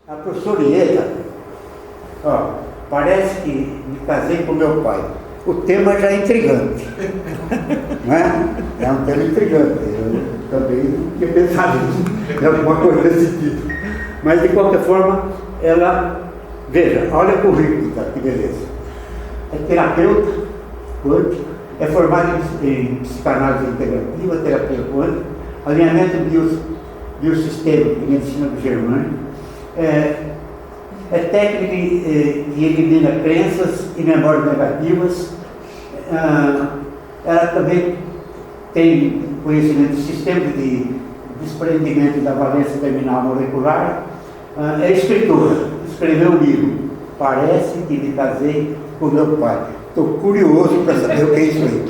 A professora Ieda, parece que me casei com meu pai. O tema já é intrigante, não é? É um tema intrigante. Eu também não tinha pensado em alguma coisa desse tipo. Mas, de qualquer forma, ela... Veja, olha o currículo, tá? Que beleza. É terapeuta quântico, é formada em psicanálise integrativa, terapia quântica, alinhamento biossistêmico e medicina germânica, é técnica que elimina crenças e memórias negativas. Ela também tem conhecimento do sistema de desprendimento da valência terminal molecular. É escritora, escreveu um livro, Parece que me casei com meu pai. Estou curioso para saber o que é isso aí.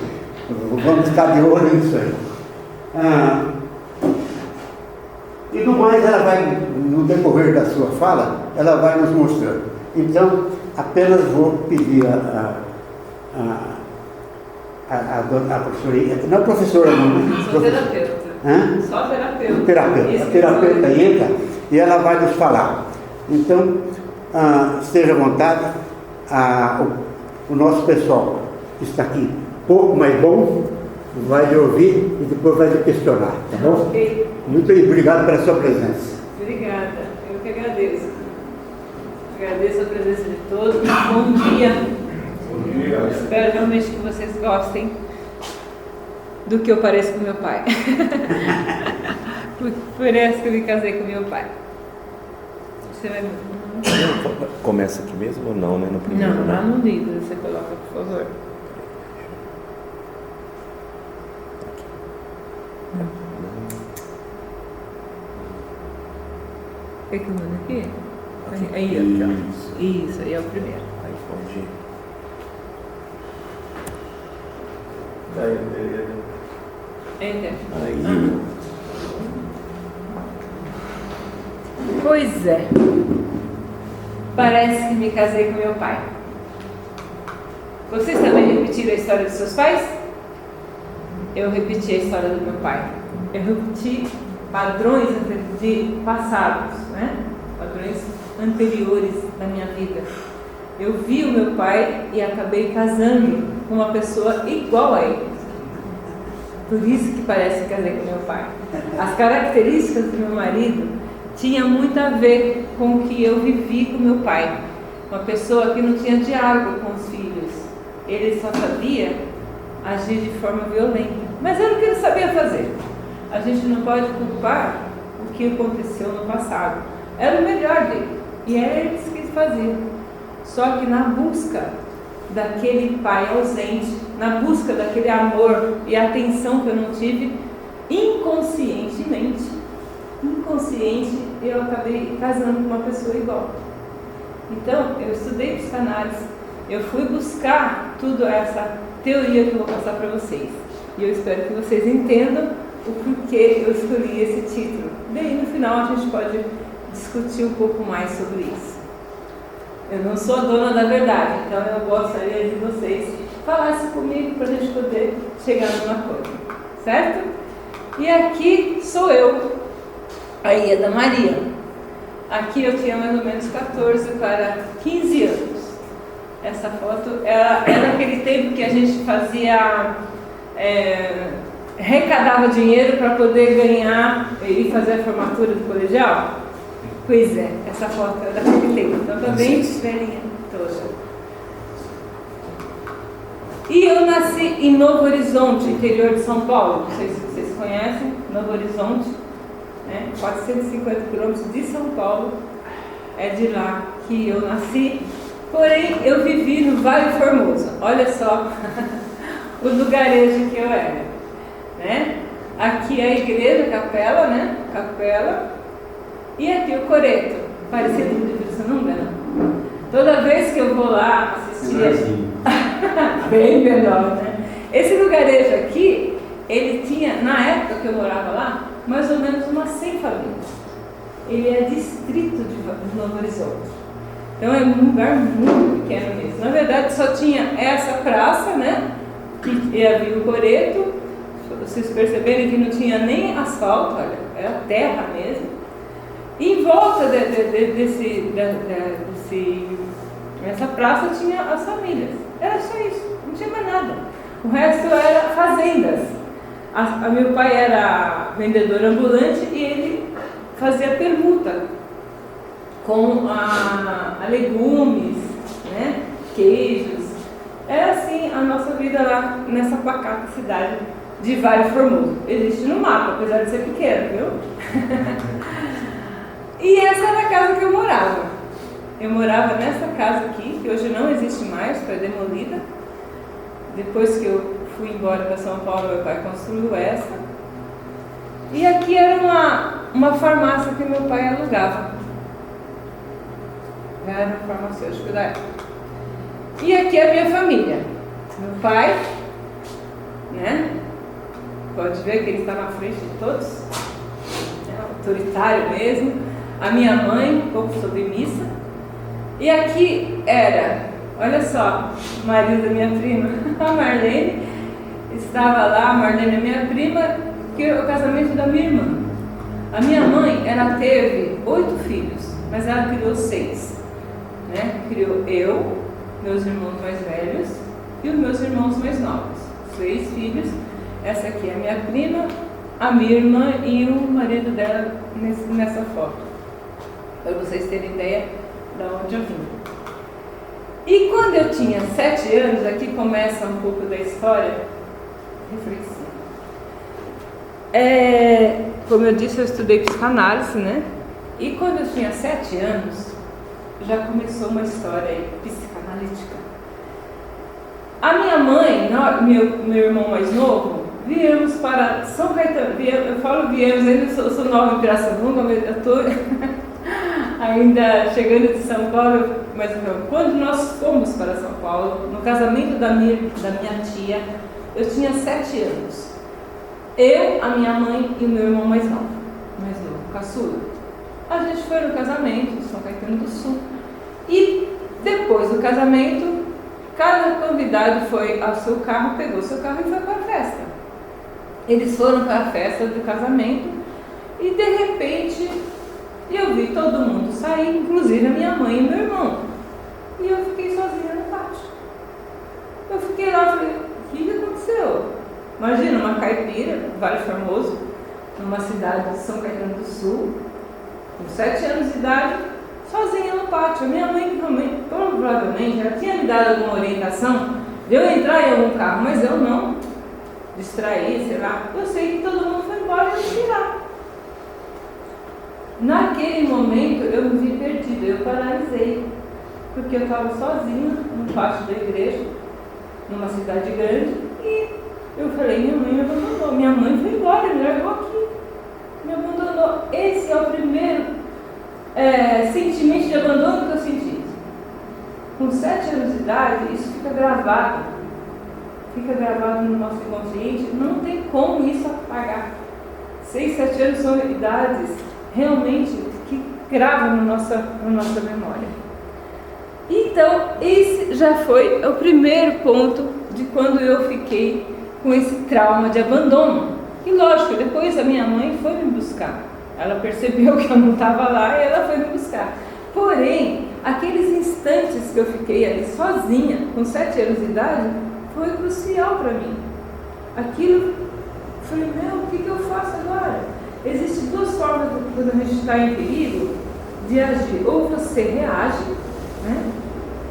Vamos ficar de olho nisso aí. E no mais, ela vai, no decorrer da sua fala, ela vai nos mostrando. Então, apenas vou pedir a professora, não professora não, sou terapeuta. Hã? Só terapeuta. A terapeuta entra e ela vai nos falar. Então, esteja à vontade, o nosso pessoal que está aqui, pouco mais bom, vai lhe ouvir e depois vai lhe questionar, tá bom? Ok. Muito obrigado pela sua presença. Obrigada, eu que agradeço. Agradeço a presença de todos. Bom dia. Bom dia. Espero realmente que vocês gostem do que eu pareço com meu pai. Por isso que eu me casei com meu pai. Você vai... Começa aqui mesmo ou não, né? No primeiro, Não, né? lá no livro você coloca, por favor. Quer que eu mando aqui? Aí, ó. Isso, aí é o primeiro. Aí pode. Enter. Aí. Pois é. Parece que me casei com meu pai. Vocês também repetiram a história dos seus pais? Eu repeti a história do meu pai. Eu repeti padrões de passados, né? Padrões anteriores da minha vida. Eu vi o meu pai e acabei casando com uma pessoa igual a ele. Por isso que parece que casei com meu pai. As características do meu marido tinham muito a ver com o que eu vivi com meu pai. Uma pessoa que não tinha diálogo com os filhos. Ele só sabia agir de forma violenta. Mas era o que ele sabia fazer. A gente não pode culpar o que aconteceu no passado. Era o melhor dele. E era ele que quis fazer. Só que na busca daquele pai ausente, na busca daquele amor e atenção que eu não tive, inconsciente, eu acabei casando com uma pessoa igual. Então, eu estudei psicanálise, eu fui buscar tudo essa teoria que eu vou passar para vocês. E eu espero que vocês entendam o porquê eu escolhi esse título. Daí, no final, a gente pode discutir um pouco mais sobre isso. Eu não sou a dona da verdade, então eu gostaria de vocês falassem comigo para a gente poder chegar numa coisa, certo? E aqui sou eu, a Ieda Maria. Aqui eu tinha mais ou menos 14 para 15 anos. Essa foto era aquele tempo que a gente fazia, arrecadava dinheiro para poder ganhar e fazer a formatura do colegial. Pois é, essa foto é daquele tempo, então tá bem velhinha toda. E eu nasci em Novo Horizonte, interior de São Paulo. Não sei se vocês conhecem, Novo Horizonte, né? 450 quilômetros de São Paulo. É de lá que eu nasci. Porém, eu vivi no Vale Formoso. Olha só o lugarejo que eu era, né? Aqui é a igreja, capela, né? Capela. E aqui o coreto, parecido com o de Pirassununga, não? Toda vez que eu vou lá assistir, bem menor, né? Esse lugarejo aqui, ele tinha, na época que eu morava lá, mais ou menos umas 100 famílias. Ele é distrito de Novo Horizonte. Então é um lugar muito pequeno mesmo. Na verdade só tinha essa praça, né? E havia o coreto. Vocês perceberem que não tinha nem asfalto, olha, era terra mesmo. Em volta dessa praça tinha as famílias. Era só isso, não tinha mais nada. O resto era fazendas. Meu pai era vendedor ambulante e ele fazia permuta com a legumes, né, queijos. Era assim a nossa vida lá nessa pacata cidade de Vale Formoso. Existe no mapa, apesar de ser pequeno, viu? E essa era a casa que eu morava. Eu morava nessa casa aqui, que hoje não existe mais, foi demolida. Depois que eu fui embora para São Paulo, meu pai construiu essa. E aqui era uma farmácia que meu pai alugava. Era um farmacêutico da época. E aqui é a minha família. Meu pai, né? Pode ver que ele está na frente de todos. É autoritário mesmo. A minha mãe, um pouco submissa. E aqui era, olha só, o marido da minha prima, a Marlene, estava lá. A Marlene é minha prima, que é o casamento da minha irmã. A minha mãe, ela teve 8 filhos, mas ela criou 6. Né? Criou eu, meus irmãos mais velhos e os meus irmãos mais novos. 6 filhos. Essa aqui é a minha prima, a minha irmã e o marido dela nessa foto. Para vocês terem ideia de onde eu vim. E quando eu tinha 7 anos, aqui começa um pouco da história reflexiva. Como eu disse, eu estudei psicanálise, né? E quando eu tinha 7 anos, já começou uma história aí, psicanalítica. A minha mãe, meu irmão mais novo, viemos para São Caetano. Eu falo viemos, ainda sou nova em Pirassununga, mas eu estou ainda chegando de São Paulo. Mas quando nós fomos para São Paulo, no casamento da minha tia, eu tinha 7 anos. Eu, a minha mãe e o meu irmão mais novo, caçula. A gente foi no casamento de São Caetano do Sul. E depois do casamento, cada convidado foi ao seu carro, pegou seu carro e foi para a festa. Eles foram para a festa do casamento e de repente eu vi todo mundo sair, inclusive a minha mãe e meu irmão. E eu fiquei sozinha no pátio. Eu fiquei lá e falei, o que aconteceu? Imagina, uma caipira, Vale Formoso, numa cidade de São Caetano do Sul, com 7 anos de idade, sozinha no pátio. A minha mãe provavelmente ela tinha me dado alguma orientação de eu entrar em algum carro, mas eu não. Distrair, sei lá. Eu sei que todo mundo foi embora e eu fui lá. Naquele momento eu me vi perdida, eu paralisei, porque eu estava sozinha no pátio da igreja, numa cidade grande, e eu falei, minha mãe me abandonou, minha mãe foi embora, me largou aqui, me abandonou. Esse é o primeiro sentimento de abandono que eu senti. Com 7 anos de idade, isso fica gravado no nosso inconsciente, não tem como isso apagar. 6, 7 anos são idades realmente que gravam na nossa memória. Então, esse já foi o primeiro ponto de quando eu fiquei com esse trauma de abandono. E lógico, depois a minha mãe foi me buscar. Ela percebeu que eu não estava lá e ela foi me buscar. Porém, aqueles instantes que eu fiquei ali sozinha, com 7 anos de idade, foi crucial para mim. Aquilo, falei, o que eu faço agora? Existem 2 formas, quando a gente está em perigo, de agir. Ou você reage, né?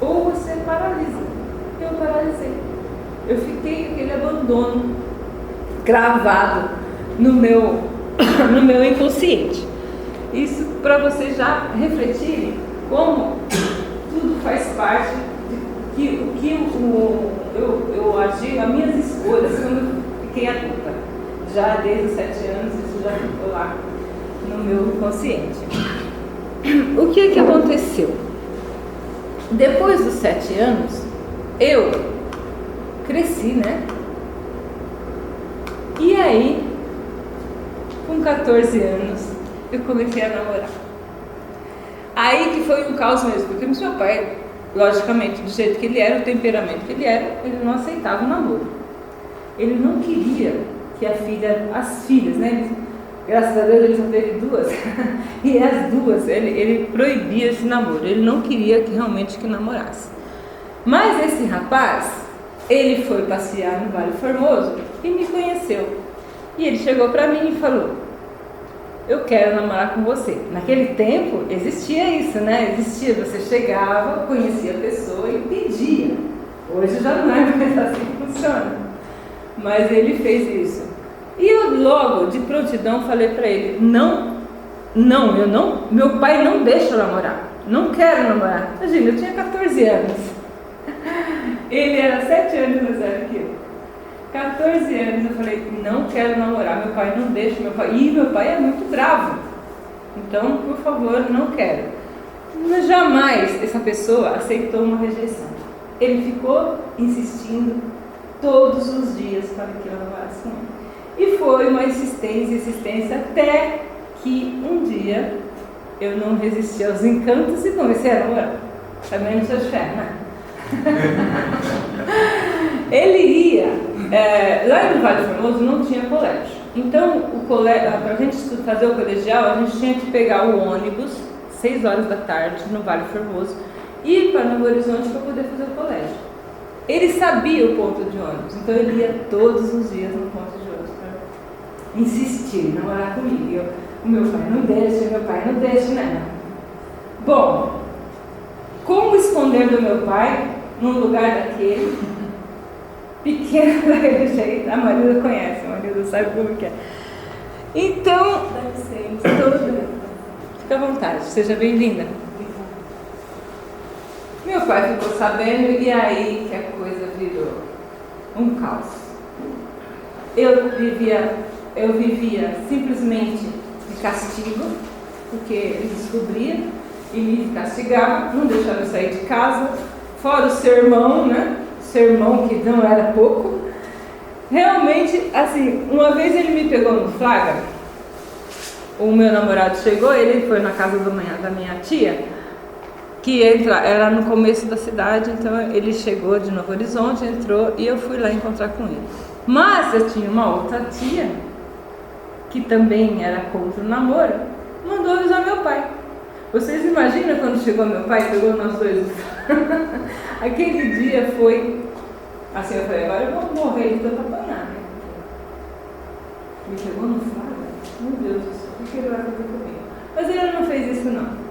Ou você paralisa. Eu paralisei. Eu fiquei com aquele abandono gravado no meu inconsciente. Isso para vocês já refletirem como tudo faz parte de o que eu agi, as minhas escolhas quando eu fiquei adulta. Já desde os 7 anos isso já ficou lá no meu inconsciente. O que aconteceu? Depois dos 7 anos, eu cresci, né? E aí, com 14 anos, eu comecei a namorar. Aí que foi um caos mesmo, porque meu pai, logicamente, do jeito que ele era, o temperamento que ele era, ele não aceitava o namoro. Ele não queria que as filhas, né? Graças a Deus ele só teve 2. E as 2, ele proibia esse namoro. Ele não queria que realmente que namorasse. Mas esse rapaz, ele foi passear no Vale Formoso e me conheceu. E ele chegou para mim e falou: eu quero namorar com você. Naquele tempo existia isso, né? Existia, você chegava, conhecia a pessoa e pedia. Hoje já não é mais assim que funciona. Mas ele fez isso. E eu logo, de prontidão, falei para ele: não, meu pai não deixa eu namorar. Não quero namorar. Imagina, eu tinha 14 anos. Ele era 7 anos mais velho que eu. 14 anos, eu falei: não quero namorar, meu pai não deixa, meu pai é muito bravo. Então, por favor, não quero. Mas jamais essa pessoa aceitou uma rejeição. Ele ficou insistindo todos os dias para que eu namorasse com ele. E foi uma insistência, até que um dia eu não resisti aos encantos e comecei a namorar. Também não sou de fé, né? Ele ia, lá no Vale Formoso não tinha colégio. Então, para a gente fazer o colegial, a gente tinha que pegar o ônibus, 6 horas da tarde, no Vale Formoso, e ir para Novo Horizonte para poder fazer o colégio. Ele sabia o ponto de ônibus, então ele ia todos os dias no ponto de ônibus para insistir, namorar comigo. O meu pai não deixa, né? Bom, como esconder do meu pai num lugar daquele, pequeno daquele jeito? A Marisa conhece, a Marisa sabe como que é. Então, fica à vontade, seja bem-vinda. Meu pai ficou sabendo e aí que a coisa virou um caos. Eu vivia simplesmente de castigo, porque ele descobria e me castigava, não deixava eu sair de casa, fora o sermão, né? Sermão que não era pouco. Realmente, assim, uma vez ele me pegou no flagra, o meu namorado chegou, ele foi na casa da minha tia, que era no começo da cidade, então ele chegou de Novo Horizonte, entrou e eu fui lá encontrar com ele. Mas eu tinha uma outra tia, que também era contra o namoro, mandou avisar meu pai. Vocês imaginam quando chegou meu pai, pegou nós dois? Aquele dia foi, assim, eu falei: agora eu vou morrer de tanto apanhar, né? Me pegou no flagra, meu Deus do céu, o que ele vai fazer comigo? Mas ele não fez isso não.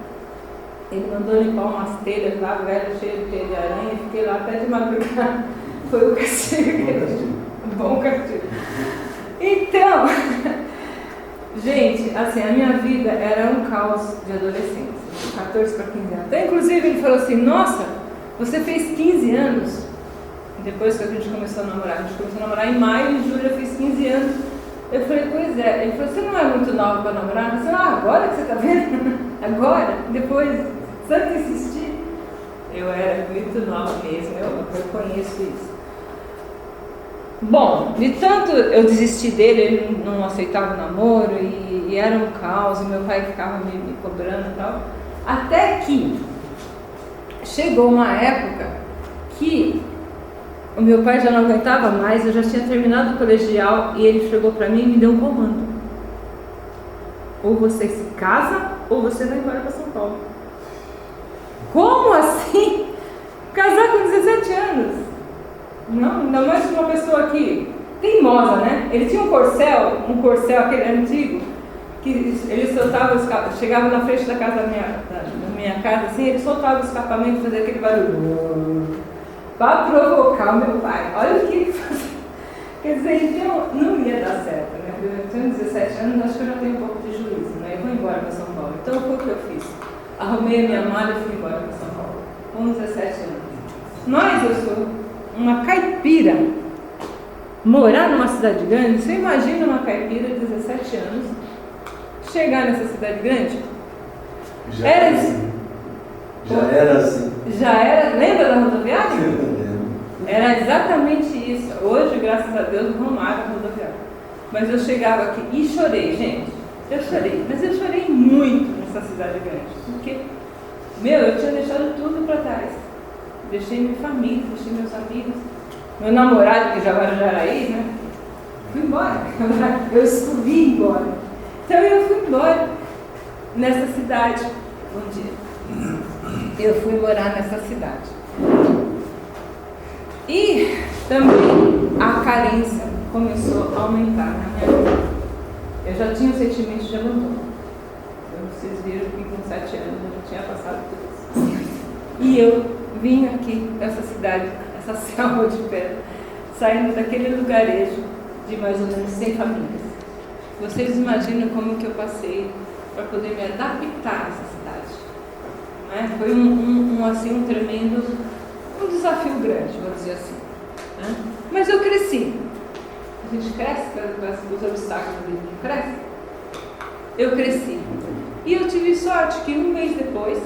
Ele mandou limpar umas telhas lá, velho, cheio de teia de aranha, e fiquei lá até de madrugada. Foi o castigo. Bom castigo. Então, gente, assim, a minha vida era um caos de adolescência, de 14 para 15 anos. Então, inclusive, ele falou assim: nossa, você fez 15 anos. Depois que a gente começou a namorar em maio, em julho eu fiz 15 anos. Eu falei: pois é. Ele falou: você não é muito nova para namorar? Eu falei: agora que você está vendo? Agora? Depois, tanto insistir. Eu era muito nova mesmo, eu conheço isso. Bom, de tanto eu desisti dele, ele não aceitava o namoro e era um caos, e meu pai ficava me cobrando e tal. Até que chegou uma época que o meu pai já não aguentava mais, eu já tinha terminado o colegial e ele chegou para mim e me deu um comando: ou você se casa ou você vai embora para São Paulo. Como assim? Casar com 17 anos? Não, ainda mais uma pessoa que teimosa, né? Ele tinha um corcel aquele antigo, que ele soltava, chegava na frente da casa da minha casa, assim, ele soltava o escapamento, fazia aquele barulho para provocar o meu pai. Olha o que ele fazia. Quer dizer, então não ia dar certo, né? Eu tenho 17 anos, acho que eu já tenho um pouco de juízo, né? Eu vou embora para São Paulo. Então foi o que eu fiz. Arrumei a minha mala e fui embora para São Paulo, com 17 anos. Mas eu sou uma caipira. Morar numa cidade grande, você imagina uma caipira de 17 anos chegar nessa cidade grande? Já era assim. Já era, lembra da rodoviária? Era exatamente isso. Hoje, graças a Deus, arrumaram a rodoviária. Mas eu chegava aqui e chorei, gente. Eu chorei, mas eu chorei muito nessa cidade grande. Porque, eu tinha deixado tudo para trás. Deixei minha família, deixei meus amigos, meu namorado, que já era Jaraí, né? Fui embora. Eu escolhi ir embora. Então eu fui embora nessa cidade um dia. Eu fui morar nessa cidade. E também a carência começou a aumentar na minha vida. Eu já tinha o sentimento de abandono. Então, vocês viram que com 7 anos eu já tinha passado tudo isso. E eu vim aqui nessa cidade, essa selva de pedra, saindo daquele lugarejo de mais ou menos 100 famílias. Vocês imaginam como que eu passei para poder me adaptar a essa cidade? Não é? Foi um tremendo, um desafio grande, vou dizer assim. Né? Mas eu cresci. A gente cresce com os obstáculos da vida, não cresce? Eu cresci. E eu tive sorte que um mês depois,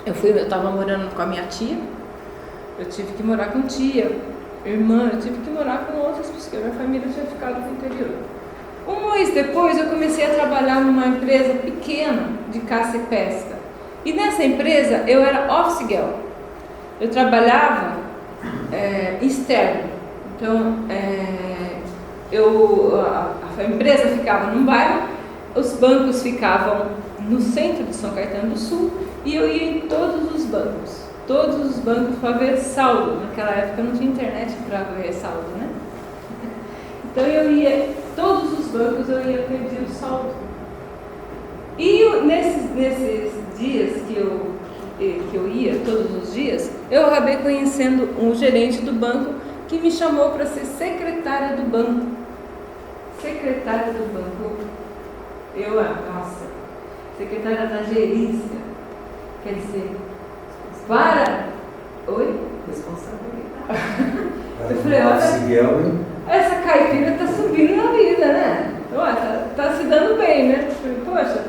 eu estava morando com a minha tia, eu tive que morar com tia, irmã, eu tive que morar com outras pessoas, porque a minha família tinha ficado no interior. Um mês depois eu comecei a trabalhar numa empresa pequena de caça e pesca. E nessa empresa eu era office girl. Eu trabalhava externo. Então a empresa ficava num bairro, os bancos ficavam no centro de São Caetano do Sul e eu ia em todos os bancos para ver saldo. Naquela época não tinha internet para ver saldo, né? Então eu ia, todos os bancos eu ia pedir o saldo. E nesses dias que eu ia, todos os dias, eu acabei conhecendo um gerente do banco que me chamou para ser secretária do banco. Secretária do banco. Secretária da gerência. Quer dizer, Oi? Responsabilidade. Eu falei, olha, essa caipira está subindo na vida, né? Tá se dando bem, né? Eu falei, poxa,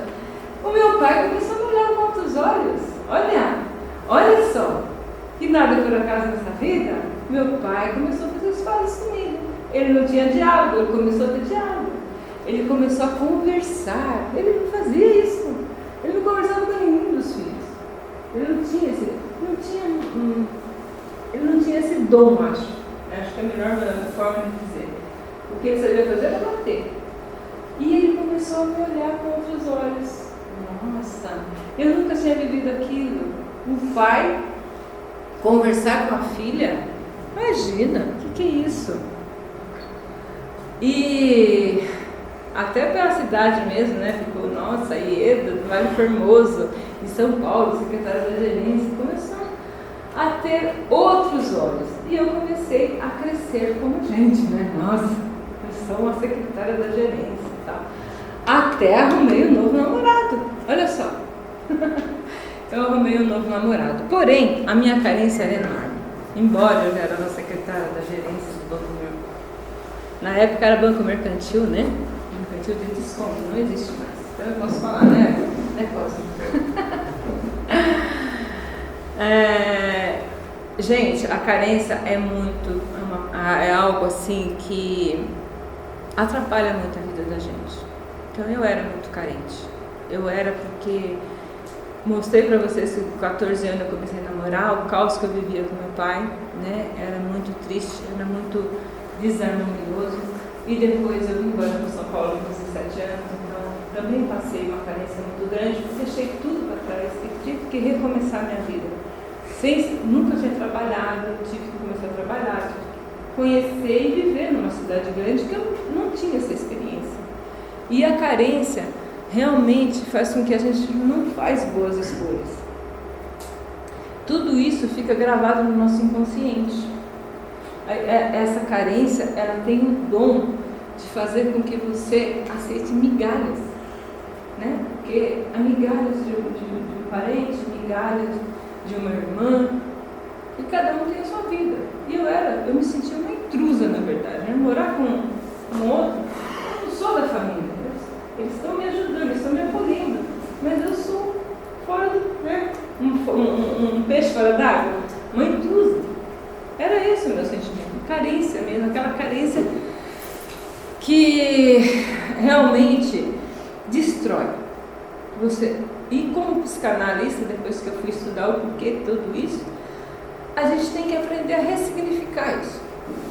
o meu pai começou a me olhar com outros olhos. Olha só, que nada por acaso nessa vida, meu pai começou a fazer as coisas comigo. Ele não tinha diálogo, ele começou a ter diálogo. Ele começou a conversar. Ele não fazia isso. Ele não conversava com nenhum dos filhos. Ele não tinha esse dom, acho. Acho que é a melhor forma de dizer. O que ele sabia fazer era bater. E ele começou a me olhar com outros olhos. Nossa, eu nunca tinha vivido aquilo. Um pai conversar com a filha, imagina, o que é isso? E até pela cidade mesmo, né? Ficou, nossa, Ieda, do Vale Formoso, em São Paulo, secretária da gerência, começou a ter outros olhos. E eu comecei a crescer como gente, né? Nossa, eu sou uma secretária da gerência e tal. Até arrumei um novo namorado. Olha só. Eu arrumei um novo namorado. Porém, a minha carência era enorme. Embora eu era uma secretária da gerência do Banco Mercantil. Na época era Banco Mercantil, né? Mercantil de desconto, não existe mais. Então eu posso falar, né? Gente, a carência é algo assim que atrapalha muito a vida da gente. Então eu era muito carente. Eu era porque mostrei para vocês que com 14 anos eu comecei a namorar, o caos que eu vivia com meu pai, né? Era muito triste, era muito desarmonioso. E depois eu vim embora para São Paulo com 17 anos, então também passei uma carência muito grande, deixei tudo para trás e tive que recomeçar minha vida. Nunca tinha trabalhado, tive que começar a trabalhar, tive que conhecer e viver numa cidade grande que eu não tinha essa experiência. E a carência realmente faz com que a gente não faz boas escolhas. Tudo isso fica gravado no nosso inconsciente. Essa carência, ela tem o dom de fazer com que você aceite migalhas, né? Porque há migalhas de um parente, migalhas de uma irmã, e cada um tem a sua vida. E eu me sentia uma intrusa, na verdade, né? Morar com outro, eu não sou da família, eles estão me ajudando, eles estão me acolhendo, mas eu sou fora do, né? Um peixe fora d'água, uma intrusa. Era esse o meu sentimento, carência mesmo, aquela carência que realmente destrói você. E como psicanalista, depois que eu fui estudar o porquê de tudo isso, a gente tem que aprender a ressignificar isso,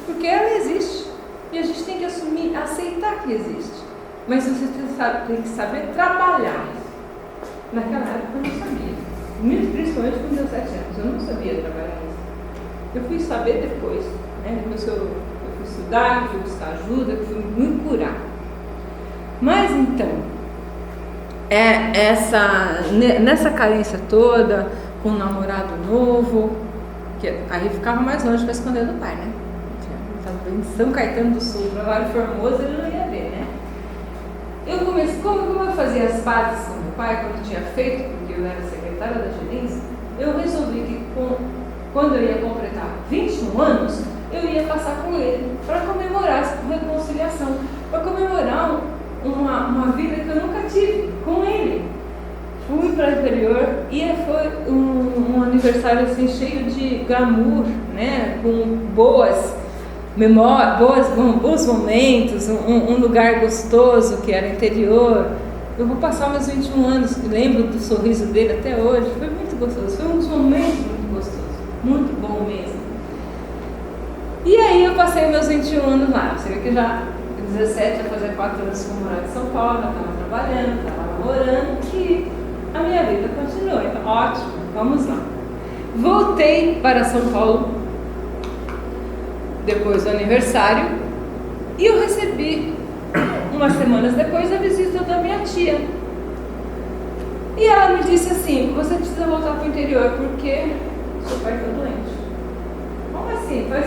porque ela existe e a gente tem que assumir, aceitar que existe. Mas você tem que saber trabalhar. Naquela época eu não sabia. Principalmente com 17 anos, eu não sabia trabalhar isso. Eu fui saber depois, né? Depois que eu fui estudar, que fui buscar ajuda, que fui me curar. Mas então, nessa carência toda, com um namorado novo, que aí ficava mais longe para esconder do pai, né? Estava em São Caetano do Sul, trabalho Formoso, ele não ia ver, né? Eu comecei, como eu fazia as pazes com meu pai, quando eu tinha feito, porque eu era secretária da gerência, eu resolvi que quando eu ia completar 21 anos, eu ia passar com ele para comemorar essa reconciliação, para comemorar uma vida que eu nunca tive com ele. Fui para o interior e foi um aniversário assim, cheio de glamour, né? Com boas memórias, bons momentos, um lugar gostoso que era interior. Eu vou passar meus 21 anos, lembro do sorriso dele até hoje, foi muito gostoso, foi um dos momentos muito gostosos, muito bom mesmo. E aí eu passei meus 21 anos lá, você vê que já 17 ia fazer 4 anos que eu morava em São Paulo, já estava trabalhando, estava namorando, que a minha vida continuou, então ótimo, vamos lá. Voltei para São Paulo depois do aniversário e eu recebi umas semanas depois a visita da minha tia. E ela me disse assim: você precisa voltar para o interior porque seu pai está doente. Como assim? Faz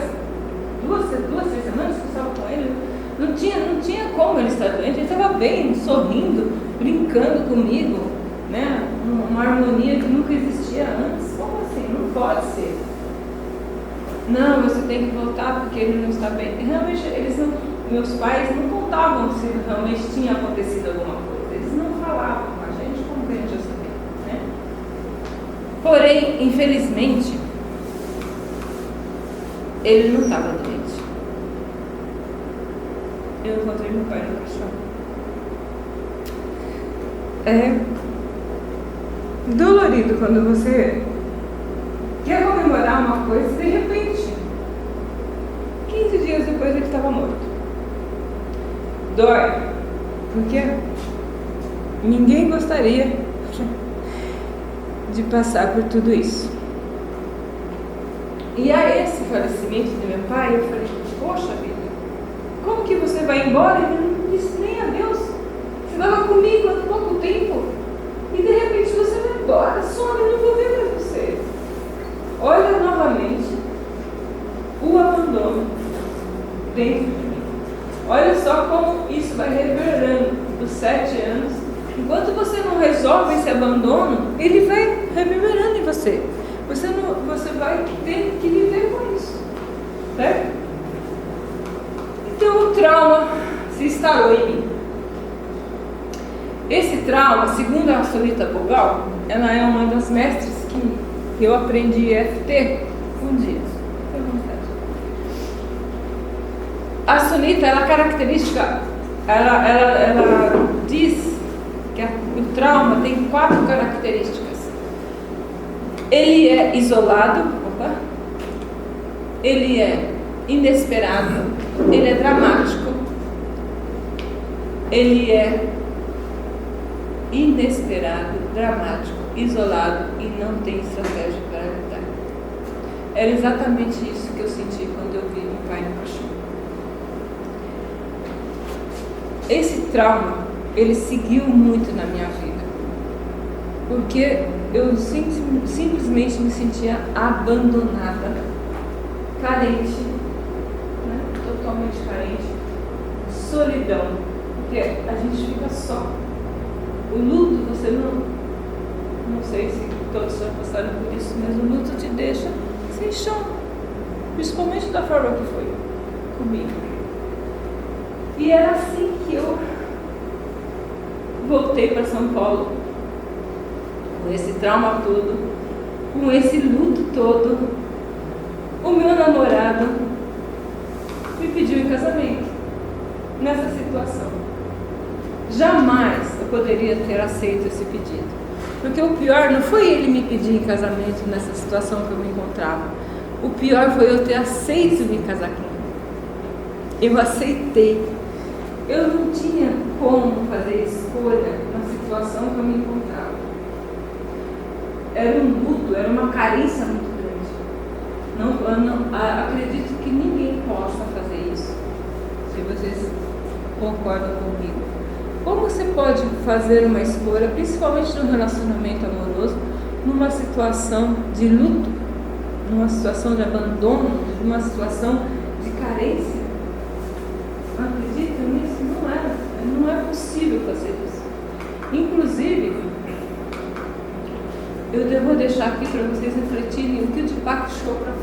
duas, 3 semanas que eu estava com ele. Não tinha como ele estar doente. Ele estava bem, sorrindo, brincando comigo, né? Uma harmonia que nunca existia antes. Como assim? Não pode ser. Não, você tem que voltar porque ele não está bem. Realmente, meus pais não contavam se realmente tinha acontecido alguma coisa. Eles não falavam com a gente como a gente já sabia, né? Porém, infelizmente, ele não estava doente. Eu encontrei meu pai no caixão. É dolorido quando você quer comemorar uma coisa e de repente 15 dias depois ele estava morto. Dói, porque ninguém gostaria de passar por tudo isso. E a esse falecimento de meu pai, eu falei: poxa vida, como que você vai embora? Ele não disse nem adeus. Você estava comigo há pouco tempo e de repente você vai embora, some, eu não vou ver mais você. Olha novamente o abandono dentro de mim. Olha só como isso vai reverberando dos 7 anos. Enquanto você não resolve esse abandono, ele vai reverberando em você. Você vai ter que viver com isso, certo? Então o trauma se instalou em mim. Esse trauma, segundo a Sunita Bogal, ela é uma das mestres que eu aprendi EFT um dia. A Sunita, ela diz que o trauma tem 4 características. Ele é isolado, ele é inesperado, ele é dramático, ele é inesperado, dramático, isolado e não tem estratégia para lidar. Era exatamente isso que eu senti quando eu vi meu pai no caixão. Esse trauma, ele seguiu muito na minha vida, porque eu simplesmente me sentia abandonada, carente, né? Totalmente carente, solidão, porque a gente fica só. O luto, você não sei se todos já passaram por isso, mas o luto te deixa sem chão, principalmente da forma que foi comigo. E era assim que eu voltei para São Paulo, com esse trauma todo, com esse luto todo. O meu namorado me pediu em casamento nessa situação. Jamais eu poderia ter aceito esse pedido, porque o pior não foi ele me pedir em casamento nessa situação que eu me encontrava. O pior foi eu ter aceito me casar com ele. Eu aceitei. eu não tinha como fazer escolha na situação que eu me encontrava. Era um luto, era uma carência muito grande. Acredito que ninguém possa fazer isso, se vocês concordam comigo. Como você pode fazer uma escolha, principalmente no relacionamento amoroso, numa situação de luto, numa situação de abandono, numa situação de carência? Acredita nisso? Não é possível fazer isso. Inclusive, eu vou deixar aqui para vocês refletirem o que o Deepak Chopra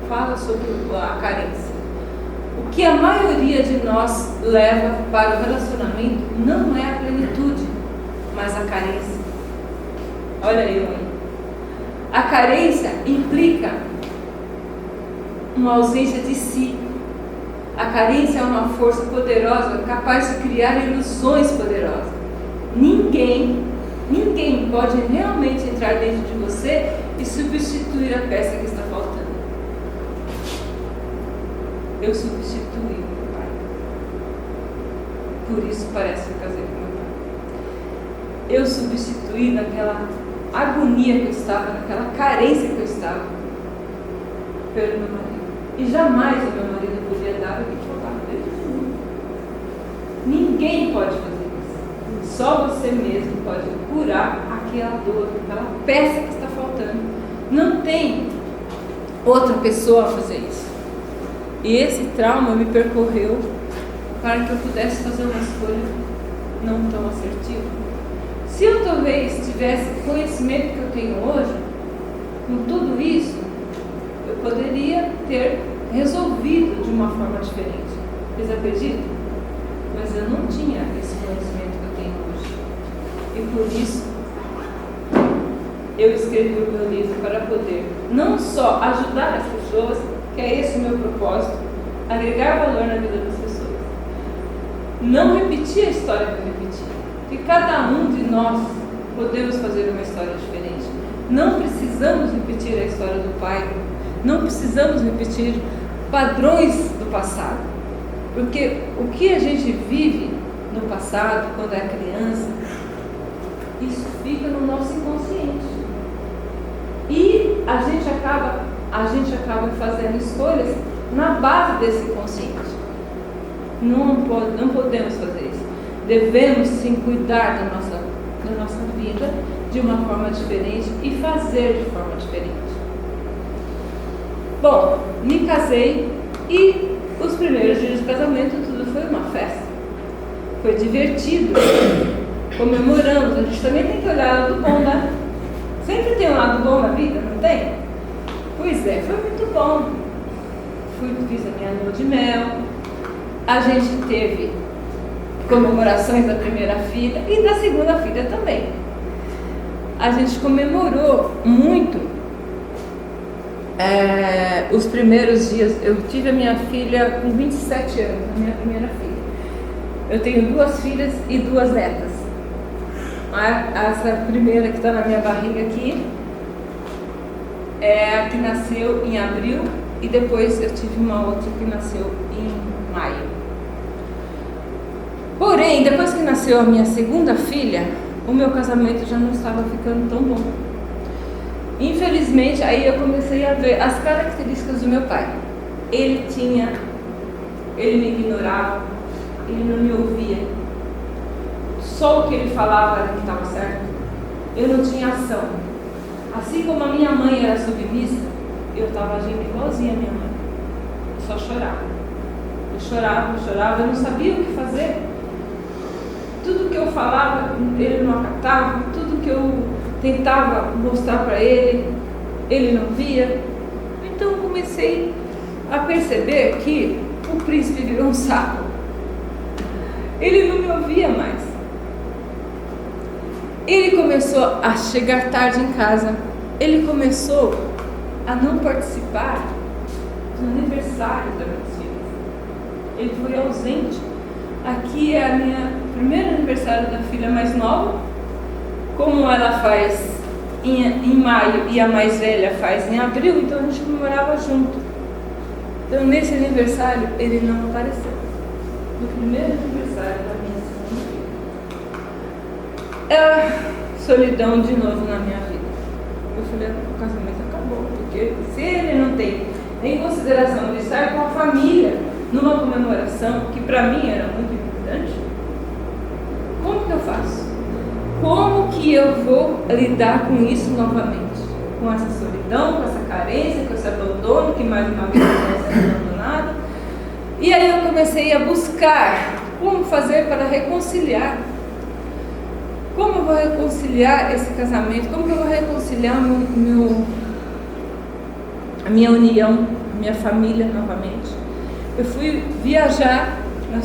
fala sobre a carência. O que a maioria de nós leva para o relacionamento não é a plenitude, mas a carência. Olha eu aí. A carência implica uma ausência de si. A carência é uma força poderosa capaz de criar ilusões poderosas. Ninguém pode realmente entrar dentro de você e substituir a peça que está faltando. Eu substituí o meu pai. Por isso parece que eu casei com meu pai. Eu substituí naquela agonia que eu estava, naquela carência que eu estava, pelo meu marido. E jamais o meu marido podia dar o que faltava dentro de mim. Ninguém pode fazer isso. Só você mesmo pode curar aquela dor, aquela peça que está faltando. Não tem outra pessoa a fazer isso. E esse trauma me percorreu para que eu pudesse fazer uma escolha não tão assertiva. Se eu talvez tivesse o conhecimento que eu tenho hoje, com tudo isso, eu poderia ter resolvido de uma forma diferente. Vocês acreditam? Mas eu não tinha esse conhecimento que eu tenho hoje. E por isso, eu escrevi o meu livro para poder não só ajudar as pessoas, que é esse o meu propósito, agregar valor na vida das pessoas. Não repetir a história que eu repeti. Que cada um de nós podemos fazer uma história diferente. Não precisamos repetir a história do pai. Não precisamos repetir padrões do passado. Porque o que a gente vive no passado, quando é criança, isso fica no nosso inconsciente. E a gente acaba fazendo escolhas na base desse inconsciente. Não podemos fazer isso. Devemos sim cuidar da nossa vida de uma forma diferente e fazer de forma diferente. Bom, me casei e os primeiros dias de casamento tudo foi uma festa. Foi divertido. Comemoramos. A gente também tem que olhar o lado bom, né? Sempre tem um lado bom na vida, não tem? Pois é, foi muito bom. Fiz a minha lua de mel. A gente teve comemorações da primeira filha e da segunda filha também. A gente comemorou muito os primeiros dias. Eu tive a minha filha com 27 anos, a minha primeira filha. Eu tenho 2 filhas e 2 netas. Essa primeira que está na minha barriga aqui é a que nasceu em abril e depois eu tive uma outra que nasceu em maio. Porém, depois que nasceu a minha segunda filha, o meu casamento já não estava ficando tão bom. Infelizmente, aí eu comecei a ver as características do meu pai. Ele me ignorava, ele não me ouvia. Só o que ele falava era que estava certo. Eu não tinha ação. Assim como a minha mãe era submissa, eu estava agindo igualzinha a minha mãe. Eu só chorava. Eu chorava, eu não sabia o que fazer. Tudo que eu falava, ele não acatava. Tudo que eu tentava mostrar para ele, ele não via. Então eu comecei a perceber que o príncipe virou um sapo. Ele não me ouvia mais. Ele começou a chegar tarde em casa. Ele começou a não participar do aniversário das minhas filhas. Ele foi ausente. Aqui é a minha primeiro aniversário da filha mais nova. Como ela faz em maio e a mais velha faz em abril, então a gente comemorava junto. Então nesse aniversário ele não apareceu. do primeiro aniversário da minha segunda filha. Era solidão de novo na minha vida. Eu falei, o casamento acabou, porque se ele não tem nem consideração de estar com a família numa comemoração, que para mim era muito importante, como que eu faço? Como que eu vou lidar com isso novamente? Com essa solidão, com essa carência, com esse abandono, que mais uma vez está sendo abandonado. E aí eu comecei a buscar como fazer para reconciliar. Como eu vou reconciliar esse casamento? Como que eu vou reconciliar a minha união, a minha família novamente? Eu fui viajar, eu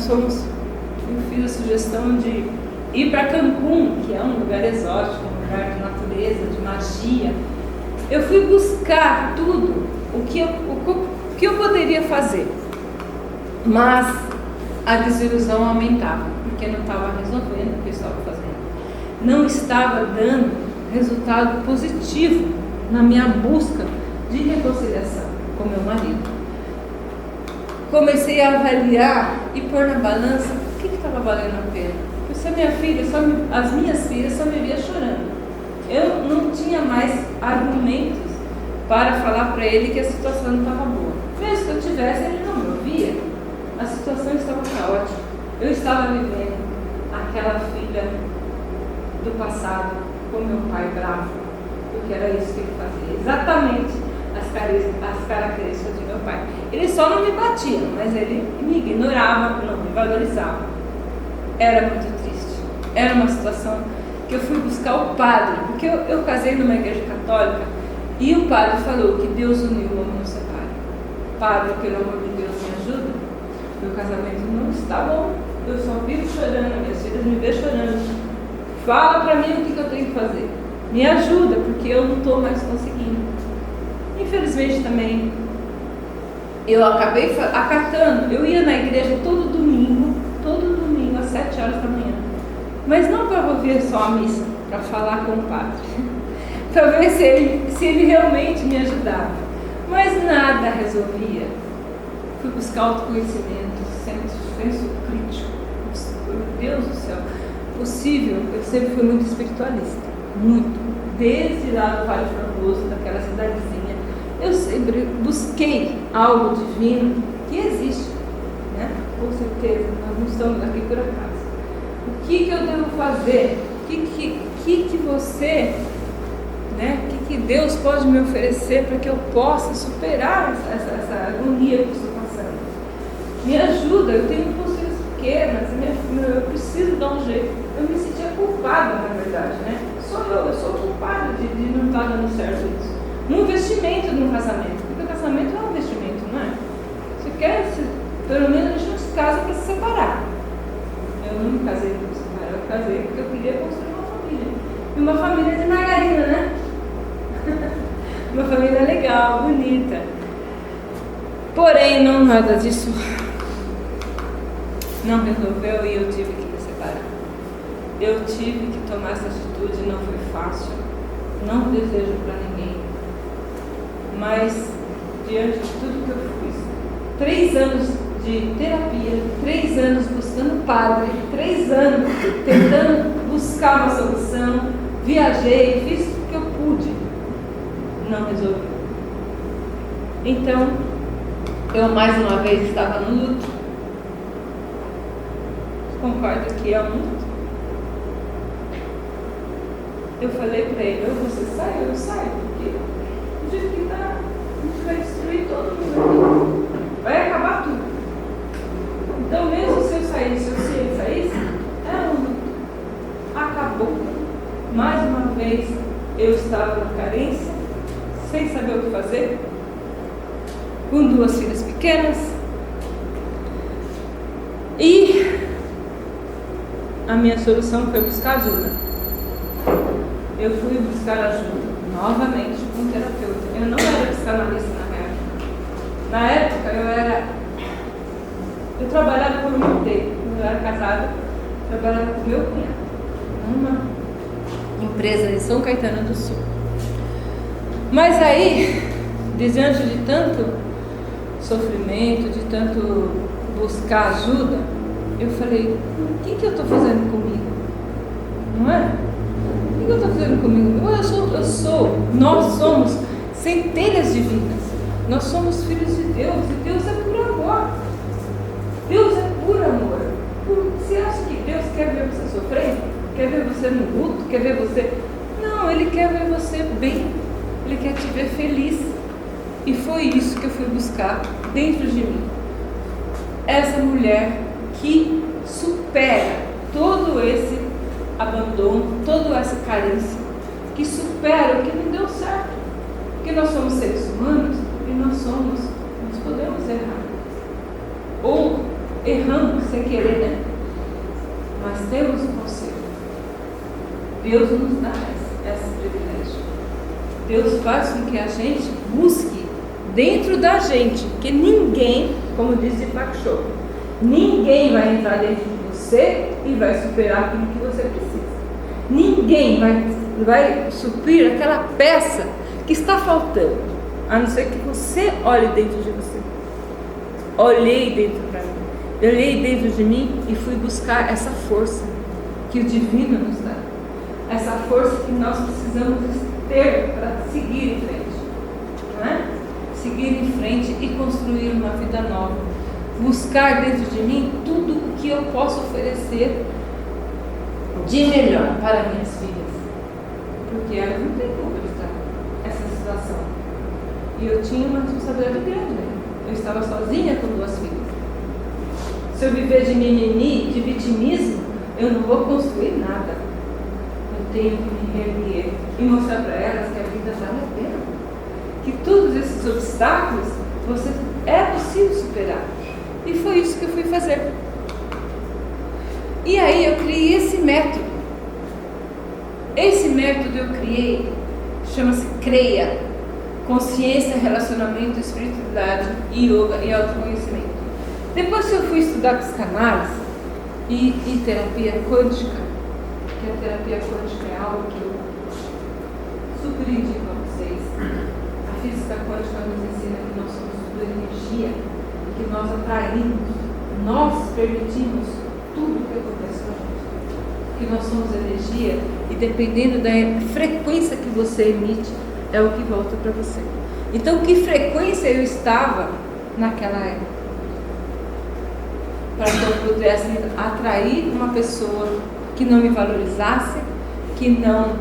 fiz a sugestão de ir para Cancún, que é um lugar exótico, um lugar de natureza, de magia. Eu fui buscar tudo o que eu poderia fazer, mas a desilusão aumentava, porque não estava resolvendo o que eu estava fazendo. Não estava dando resultado positivo na minha busca de reconciliação com meu marido. Comecei a avaliar e pôr na balança o que estava valendo a pena. Porque se a minha filha, as minhas filhas só me via chorando. Eu não tinha mais argumentos para falar para ele que a situação não estava boa. Mesmo que eu tivesse, ele não me ouvia. A situação estava caótica. Eu estava vivendo aquela filha do passado com meu pai bravo, porque era isso que ele fazia, exatamente as características de meu pai. Ele só não me batia, mas ele me ignorava, não me valorizava. Era muito triste. Era uma situação que eu fui buscar o padre, porque eu casei numa igreja católica e o padre falou que Deus uniu o homem não separa. Padre, pelo amor de Deus, me ajuda. Meu casamento não está bom. Eu só vivo chorando, minhas filhas me veem chorando. Fala para mim o que eu tenho que fazer. Me ajuda, porque eu não estou mais conseguindo. Infelizmente também, eu acabei acatando. Eu ia na igreja todo domingo às 7 horas da manhã. Mas não para ouvir só a missa, para falar com o padre. Para ver se ele realmente me ajudava. Mas nada resolvia. Fui buscar autoconhecimento, senso crítico. Meu Deus do céu. Possível, eu sempre fui muito espiritualista, muito, desde lá do Vale Formoso, daquela cidadezinha, eu sempre busquei algo divino que existe, né? Com certeza, nós não estamos aqui por acaso. O que eu devo fazer? O que você, né? O que Deus pode me oferecer para que eu possa superar essa agonia que eu estou passando? Me ajuda, eu tenho posturas pequenas, eu preciso dar um jeito. Eu me sentia culpada, na verdade, né? Eu sou culpada de não estar dando certo isso. Um investimento num casamento, porque o casamento é um investimento, não é? Você quer, pelo menos a gente não se casa para se separar. Eu não me casei para me separar, eu casei porque eu queria construir uma família. E uma família de margarina, né? Uma família legal, bonita. Porém, não nada disso não resolveu e eu tive que me separar. Eu tive que tomar essa atitude, não foi fácil, não desejo para ninguém. Mas, diante de tudo que eu fiz, 3 anos de terapia, 3 anos buscando padre, 3 anos tentando buscar uma solução, viajei, fiz o que eu pude, não resolvi. Então, eu mais uma vez estava no luto. Concordo que é um luto. Eu falei para ele, ou você sai ou eu saio, porque do jeito que está, a gente vai destruir todo mundo aqui. Vai acabar tudo. Então, mesmo se eu saísse ou se ele saísse, era um luto. Acabou. Mais uma vez, eu estava na carência, sem saber o que fazer, com 2 filhas pequenas. E a minha solução foi buscar ajuda. Eu fui buscar ajuda novamente com um terapeuta. Eu não era psicanalista na época. Na época eu trabalhava por muito tempo. Quando eu era casada, trabalhava com meu cunhado numa empresa em São Caetano do Sul. Mas aí, diante de tanto sofrimento, de tanto buscar ajuda, eu falei, o que eu estou fazendo comigo? Não é? O que eu estou fazendo comigo? Nós somos centelhas divinas. Nós somos filhos de Deus, e Deus é puro amor. Deus é puro amor. Você acha que Deus quer ver você sofrendo? Quer ver você no luto? Quer ver você... Não, Ele quer ver você bem. Ele quer te ver feliz. E foi isso que eu fui buscar dentro de mim. Essa mulher que supera todo esse abandono, toda essa carência, que supera o que não deu certo. Porque nós somos seres humanos e nós podemos errar. Ou erramos sem querer, né? Mas temos um conselho. Deus nos dá esse privilégio. Deus faz com que a gente busque dentro da gente, porque ninguém, como disse Deepak Chopra, ninguém vai entrar dentro de você e vai superar aquilo que você precisa. Ninguém vai suprir aquela peça que está faltando, a não ser que você olhe dentro de você. Olhei dentro para mim, olhei dentro de mim e fui buscar essa força que o Divino nos dá, essa força que nós precisamos ter para seguir em frente, não é? Seguir em frente e construir uma vida nova, buscar dentro de mim tudo o que eu posso oferecer de melhor para minhas filhas, porque elas não têm como evitar essa situação, e eu tinha uma responsabilidade grande, né? Eu estava sozinha com 2 filhas. Se eu viver de mimimi, de vitimismo, eu não vou construir nada. Eu tenho que me reerguer e mostrar para elas que a vida vale a pena, que todos esses obstáculos é possível superar. E foi isso que eu fui fazer. E aí eu criei esse método. Esse método eu criei, chama-se CREA, Consciência, Relacionamento, Espiritualidade, Yoga e Autoconhecimento. Depois que eu fui estudar psicanálise e terapia quântica, que a terapia quântica é algo que eu super indico a vocês. A física quântica nos ensina que nós somos tudo energia, e que nós atraímos, nós permitimos tudo o que acontece com a gente. Que nós somos energia e dependendo da frequência que você emite, é o que volta para você. Então, que frequência eu estava naquela época? Para que eu pudesse atrair uma pessoa que não me valorizasse, que não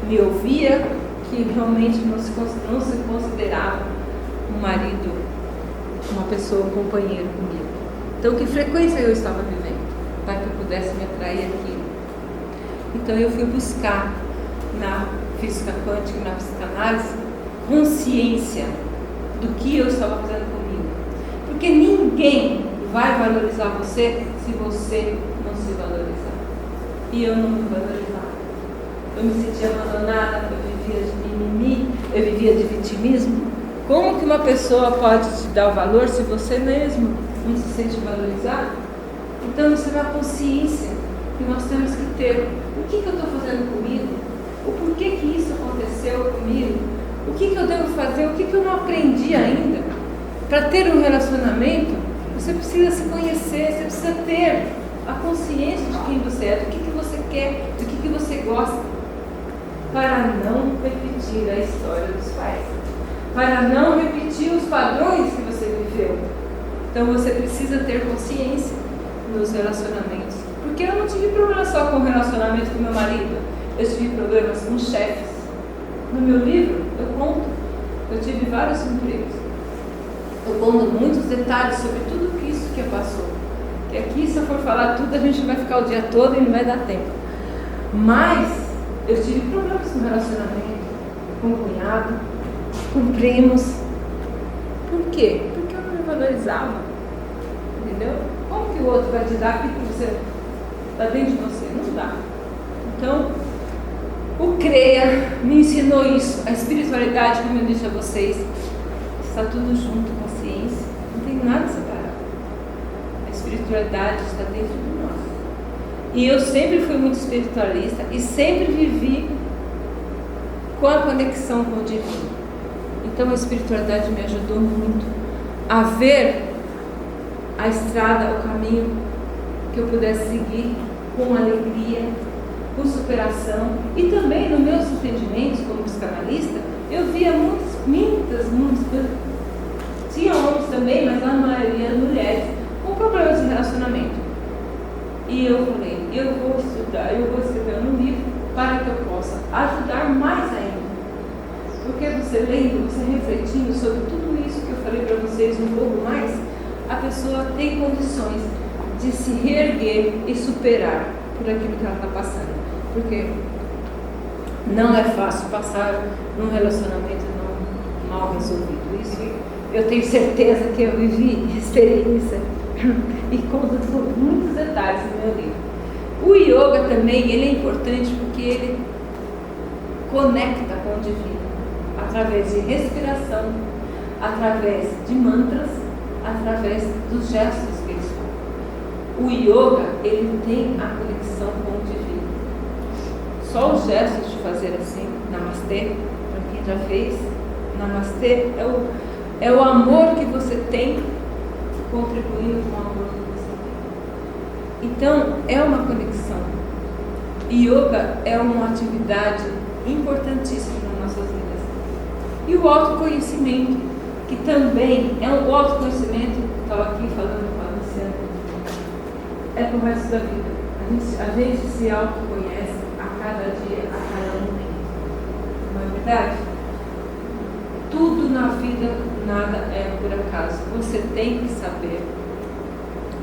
me ouvia, que realmente não se considerava um marido, uma pessoa, um companheiro comigo. Então, que frequência eu estava vivendo para que eu pudesse me atrair aquilo? Então, eu fui buscar na física quântica e na psicanálise consciência do que eu estava fazendo comigo, porque ninguém vai valorizar você se você não se valorizar. E eu não me valorizava, eu me sentia abandonada, eu vivia de mimimi, eu vivia de vitimismo. Como que uma pessoa pode te dar o valor se você mesmo não se sente valorizado? Então isso é uma consciência que nós temos que ter. O que eu estou fazendo comigo? O porquê que isso aconteceu comigo? O que eu devo fazer? O que eu não aprendi ainda? Para ter um relacionamento, você precisa se conhecer, você precisa ter a consciência de quem você é, do que você quer, do que você gosta, para não repetir a história dos pais, para não repetir os padrões que você viveu. Então você precisa ter consciência nos relacionamentos, porque eu não tive problema só com o relacionamento com meu marido. Eu tive problemas com chefes. No meu livro, eu conto. Eu tive vários empregos. Eu conto muitos detalhes sobre tudo isso que passou. Que aqui, se eu for falar tudo, a gente vai ficar o dia todo e não vai dar tempo. Mas eu tive problemas com relacionamento, com o cunhado, com primos. Por quê? Porque eu não me valorizava. Entendeu? Como que o outro vai te dar aquilo que você está dentro de você? Não dá. Então, o CREA me ensinou isso. A espiritualidade, como eu disse a vocês, está tudo junto, consciência, não tem nada separado. A espiritualidade está dentro de nós. E eu sempre fui muito espiritualista e sempre vivi com a conexão com o divino. Então a espiritualidade me ajudou muito a ver a estrada, o caminho que eu pudesse seguir com alegria, com superação. E também nos meus entendimentos como psicanalista, eu via muitas coisas. Tinha homens também, mas a maioria mulheres com problemas de relacionamento. E eu falei, eu vou estudar, eu vou escrever um livro para que eu possa ajudar mais ainda. Porque você lendo, você refletindo sobre tudo isso que eu falei para vocês um pouco mais, a pessoa tem condições de se reerguer e superar por aquilo que ela está passando. Porque não é fácil passar num relacionamento não mal resolvido. Isso eu tenho certeza que eu vivi experiência e conto muitos detalhes no meu livro. O yoga também ele é importante porque ele conecta com o divino através de respiração, através de mantras, através dos gestos que eles fazem. O yoga ele tem a conexão com o divino. Só os gestos de fazer assim, namastê, para quem já fez, namastê é o amor que você tem contribuindo com o amor que você tem. Então, é uma conexão. Yoga é uma atividade importantíssima nas nossas vidas. E o autoconhecimento, que também é o autoconhecimento, que estava aqui falando com a Luciana, é para o resto da vida. A gente se autoconhece a cada dia, a cada momento. Não é verdade? Tudo na vida, nada é por acaso. Você tem que saber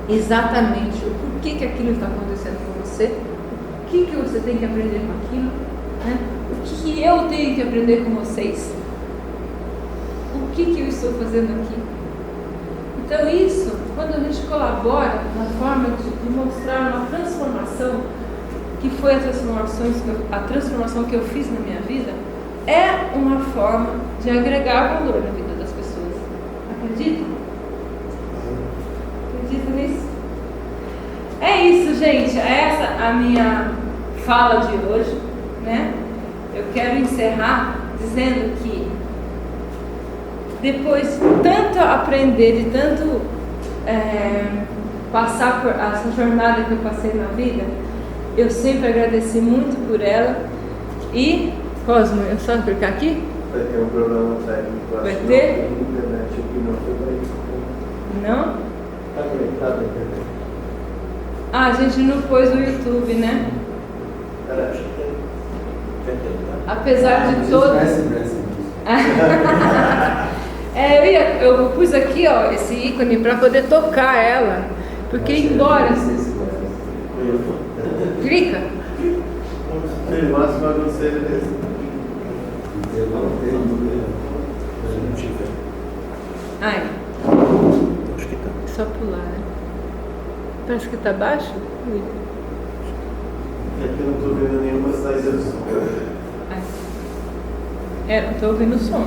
exatamente o porquê que aquilo está acontecendo com você, o que você tem que aprender com aquilo, né? O que eu tenho que aprender com vocês, o que eu estou fazendo aqui. Então isso, quando a gente colabora na forma de mostrar uma transformação, que foi a transformação que eu fiz na minha vida, é uma forma de agregar valor na vida das pessoas. Acredita? Acredita nisso? É isso, gente. É essa a minha fala de hoje, né? Eu quero encerrar dizendo que depois de tanto aprender, de tanto passar por essa jornada que eu passei na vida, eu sempre agradeci muito por ela. E Cosmo, eu só clicar aqui? Vai ter um problema técnico. Vai ter? Internet aqui não foi bem. Não? Tá conectado a internet. Ah, a gente não pôs no YouTube, né? Cara, acho que tem. Apesar de todo. Eu pus aqui, ó, esse ícone para poder tocar ela. Porque embora. Clica. O máximo a não ser desse. Ai. Acho que tá. Só pular, né? Parece que tá baixo? Aqui eu não estou vendo nenhuma saída do som. Não estou ouvindo o som.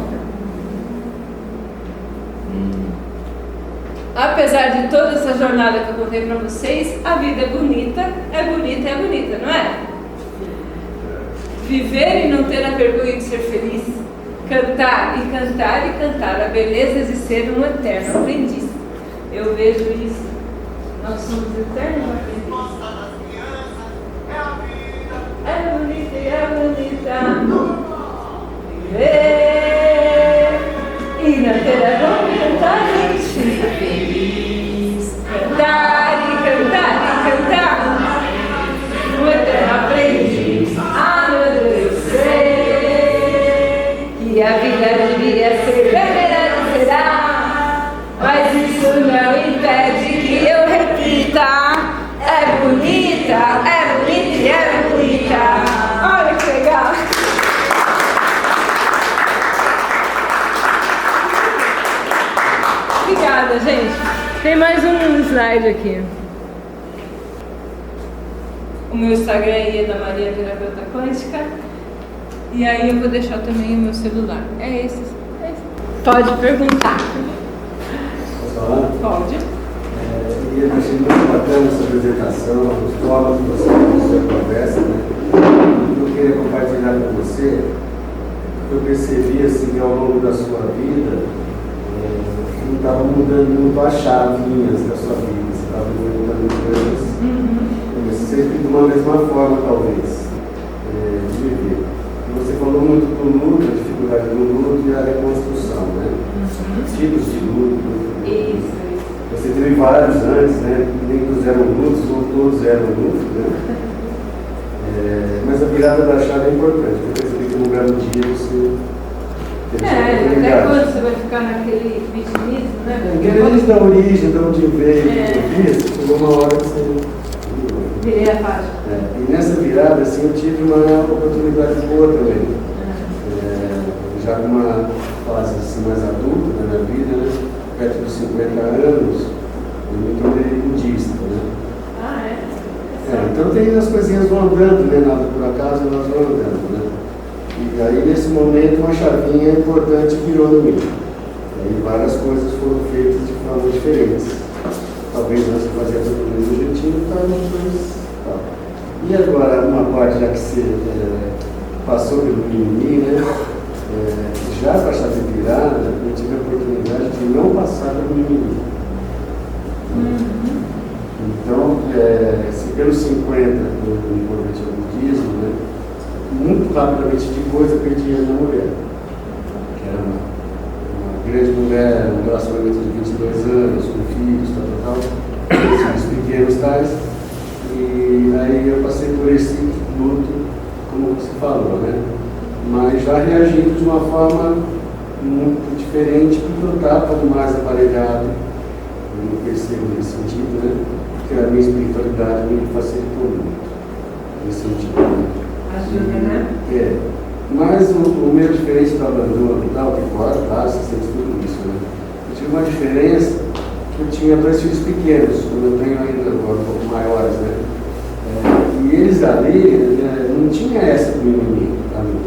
Apesar de toda essa jornada que eu contei para vocês, a vida é bonita, não é? Viver e não ter a vergonha de ser feliz, cantar e cantar e cantar a beleza de ser um eterno aprendiz. Eu vejo isso. Nós somos eternos aprendizes. É bonita e é bonita viver e não ter a vergonha de cantar e ser feliz. Cantar e cantar e cantar um eterno aprendiz. Ah, meu Deus, eu sei que a vida devia ser verdade, será, mas isso não impede que eu repita. É bonita e é bonita. Olha que legal. Obrigada, gente. Tem mais um slide aqui. O meu Instagram é Ieda Maria Terapeuta Quântica. E aí eu vou deixar também o meu celular. É esse. Pode perguntar. Posso falar? Pode. Eu achei muito bacana essa apresentação, a forma que você fez a conversa, né? Eu queria compartilhar com você, eu percebi assim, que ao longo da sua vida, não estava mudando muito as chavinhas da sua vida. estava enfrentando coisas, mas sempre de uma mesma forma, talvez, de viver. E você falou muito do luto, a dificuldade do luto e a reconstrução, né? Tipos de luto. Isso. Você teve vários antes, né? Nem todos eram lutos, ou todos eram lutos, né? Mas a virada da chave é importante, porque você tem que mudar no dia, você até quando você vai ficar naquele vitimismo, né? Independente da origem, de onde veio, chegou uma hora que você virei a página. E nessa virada, assim, eu tive uma oportunidade boa também. Já numa fase assim, mais adulta da minha vida, né? Perto dos 50 anos, eu me tornei budista, né? Então tem as coisinhas vão andando, né? Nada por acaso, elas vão andando, né? E aí, nesse momento, uma chavinha importante virou no mim. Aí várias coisas foram feitas de formas diferentes. Talvez antes de fazer tudo do mesmo jeitinho, depois. E agora, uma parte já que você passou pelo mimimi, né? Já com a chave virada, eu tive a oportunidade de não passar pelo mimimi. Então, se pelos 50 eu me converti ao budismo, né? Muito rapidamente depois eu perdi a minha mulher, que era uma grande mulher, um relacionamento de 22 anos, com filhos, filhos pequenos tais, e aí eu passei por esse luto, como você falou, né? Mas já reagindo de uma forma muito diferente, porque eu estava mais aparelhado, eu não percebo nesse sentido, né? Porque a minha espiritualidade me facilitou muito, nesse sentido, né? Ajuda, né? Mas o meu diferente do abandono e tal, que claro, você sente tudo isso, né? Eu tive uma diferença que eu tinha 2 filhos pequenos, como eu tenho ainda agora um pouco maiores, né? E eles ali não tinha essa do mimimi para mim.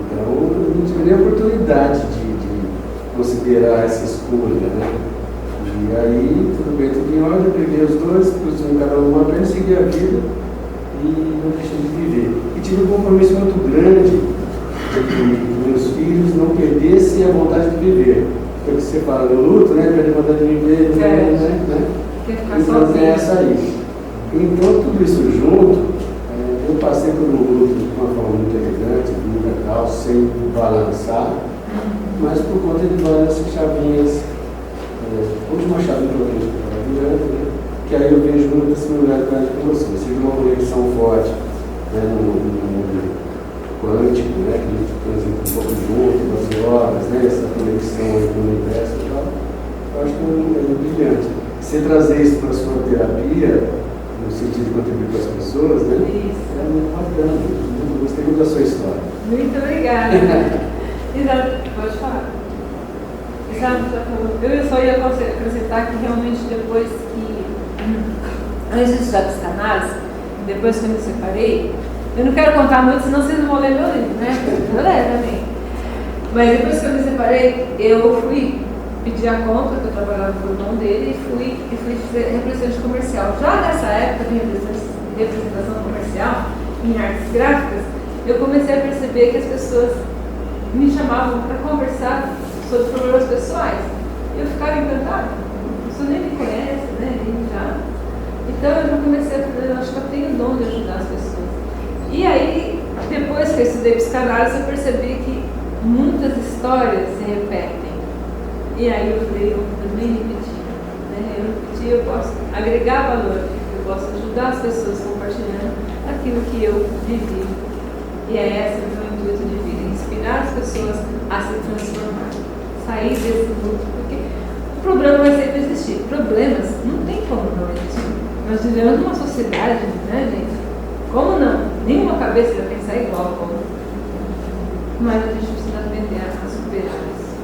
Então eu não tive nem a oportunidade de considerar essa escolha, né? E aí, tudo bem, tudo em ordem, eu peguei os dois, pus um cada um uma pena, segui a vida e não deixei de viver. E tive um compromisso muito grande de que meus filhos não perdessem a vontade de viver. Então, que você fala do luto, né? Perder a vontade de viver, né? Então, tem essa aí. Então, tudo isso junto, eu passei por um luto de uma forma muito elegante, muito legal, sem balançar, mas por conta de várias chavinhas. A última chave importante que eu estava virando, né? Que aí eu vejo muita similaridade com você. Você tem uma conexão forte, né, no mundo quântico, né, que a gente transita um pouco junto, 12 horas, né, essa conexão aí com o universo e tal. Eu acho que é brilhante. Você trazer isso para a sua terapia, no sentido de contribuir com as pessoas, né? Isso. É muito bacana. Eu gostei muito da sua história. Muito obrigada. Exato, pode falar. Eu só ia acrescentar que realmente depois que, antes de estudar psicanálise, depois que eu me separei, eu não quero contar muito, senão vocês não vão ler meu livro, né? Eu leio também. Mas depois que eu me separei, eu fui pedir a conta, que eu trabalhava com o irmão dele, e fui fazer representante comercial. Já nessa época de representação comercial, em artes gráficas, eu comecei a perceber que as pessoas me chamavam para conversar sobre problemas pessoais. Eu ficava encantada, a pessoa nem me conhece, né? Então eu já comecei a fazer, acho que eu tenho o dom de ajudar as pessoas. E aí, depois que eu estudei psicanálise, eu percebi que muitas histórias se repetem. E aí eu falei, eu também repetir. Né? Eu posso agregar valor, eu posso ajudar as pessoas compartilhando aquilo que eu vivi. E é esse o meu intuito de vida, inspirar as pessoas a se transformar. Sair desse luto, porque o problema vai sempre existir. Problemas não tem como não existir. Nós vivemos numa sociedade, né, gente? Como não? Nenhuma cabeça vai pensar igual como. Mas a gente precisa aprender a superar isso.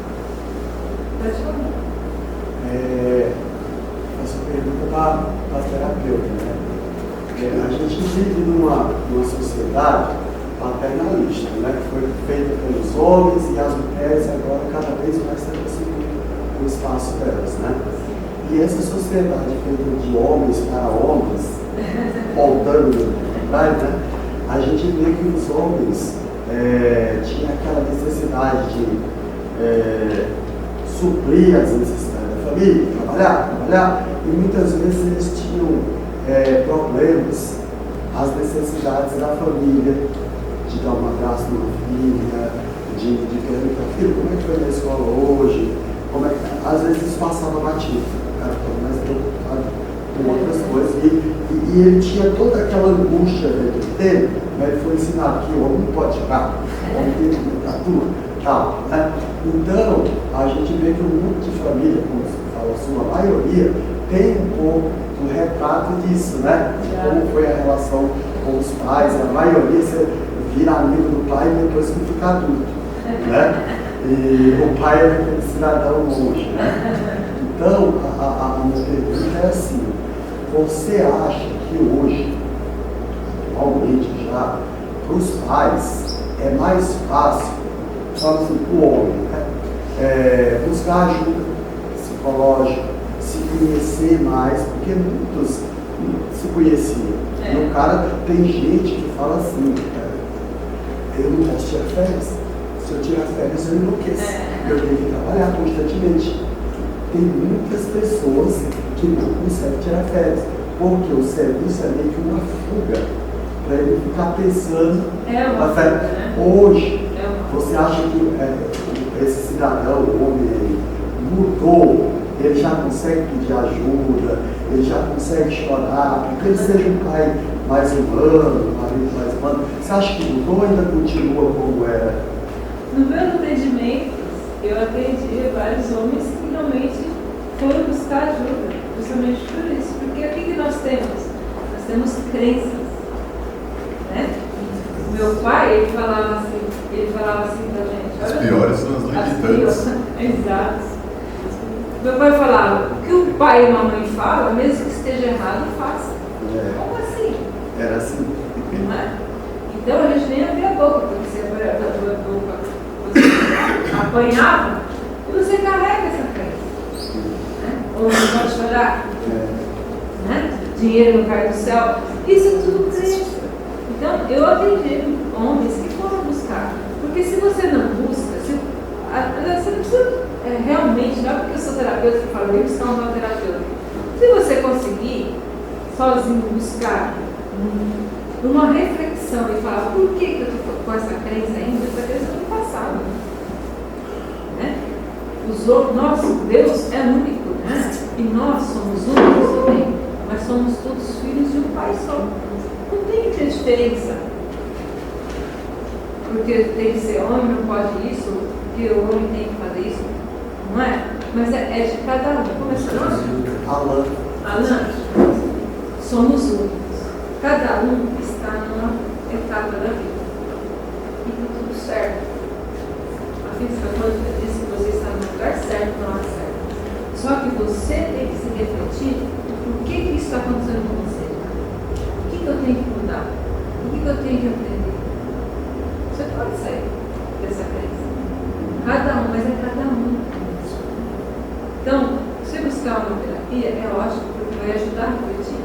Pode falar. Essa pergunta para a terapeuta, né? A gente vive numa sociedade paternalista, né, que foi feita pelos homens e as mulheres agora cada vez mais estão conseguindo o espaço delas, né? E essa sociedade feita de homens para homens, voltando atrás, né, a gente vê que os homens tinham aquela necessidade de suprir as necessidades da família, trabalhar, e muitas vezes eles tinham problemas, as necessidades da família, de dar um abraço numa filha, de perguntar, filho, como é que foi na escola hoje? Às vezes isso passava batido, o cara ficava mais preocupado com outras coisas, e ele tinha toda aquela angústia dentro dele, mas ele foi ensinado que o homem não pode ficar, o homem tem que mudar tudo, tal, né? Então, a gente vê que um grupo de família, como você fala, a sua maioria, tem um pouco do retrato disso, né? De como foi a relação com os pais, a maioria você vira amigo do pai depois que fica adulto, né? E o pai é aquele cidadão longe, né? Então, a minha pergunta é assim, você acha que hoje, atualmente já, para os pais, é mais fácil, fala assim, para o homem, né? Buscar ajuda psicológica, se conhecer mais, porque muitos se conheciam. E o cara, tem gente que fala assim, eu não posso tirar férias. Se eu tirar férias, eu enlouqueço. Eu tenho que trabalhar constantemente. Tem muitas pessoas que não conseguem tirar férias, porque o serviço é meio que uma fuga para ele ficar pensando na férias. Né? Hoje, você acha que esse cidadão, o homem, mudou? Ele já consegue pedir ajuda, ele já consegue chorar, porque ele seja um pai mais humano, um marido mais humano. Você acha que mudou ou ainda continua como era? No meu atendimento, eu atendi vários homens que realmente foram buscar ajuda, justamente por isso. Porque o que nós temos? Nós temos crenças, né? Meu pai, ele falava assim pra gente. As piores são as limitantes. Exato. Meu pai falava, o que o pai e a mamãe falam, mesmo que esteja errado, faça. Como assim? Era assim. Não é? Então a gente nem abria a boca, porque você abria a boca, você apanhava e você carrega essa crença. Né? Ou não pode chorar. Né? Dinheiro não cai do céu. Isso é tudo crença. Então eu atendi homens que foram buscar. Porque se você não busca, você não precisa realmente, não é porque eu sou terapeuta que falo, eu sou uma terapeuta. Se você conseguir sozinho buscar uma reflexão e falar por que eu estou com essa crença ainda, essa crença do passado. Né? Deus é único, né? E nós somos únicos também, mas somos todos filhos de um pai só. Não tem que ter diferença. Porque tem que ser homem, não pode isso, porque o homem tem que fazer isso. Não é? Mas é de cada um. Como é seu nome? Alan. Somos únicos. Cada um está numa etapa da vida. E está tudo certo. A física quântica diz que você está no lugar certo, na hora certa. Só que você tem que se refletir por que isso está acontecendo com você. O que eu tenho que mudar? O que eu tenho que aprender? Você pode sair dessa crença. Cada um, mas é cada um. Então, se buscar uma terapia, é ótimo, porque vai ajudar a refletir.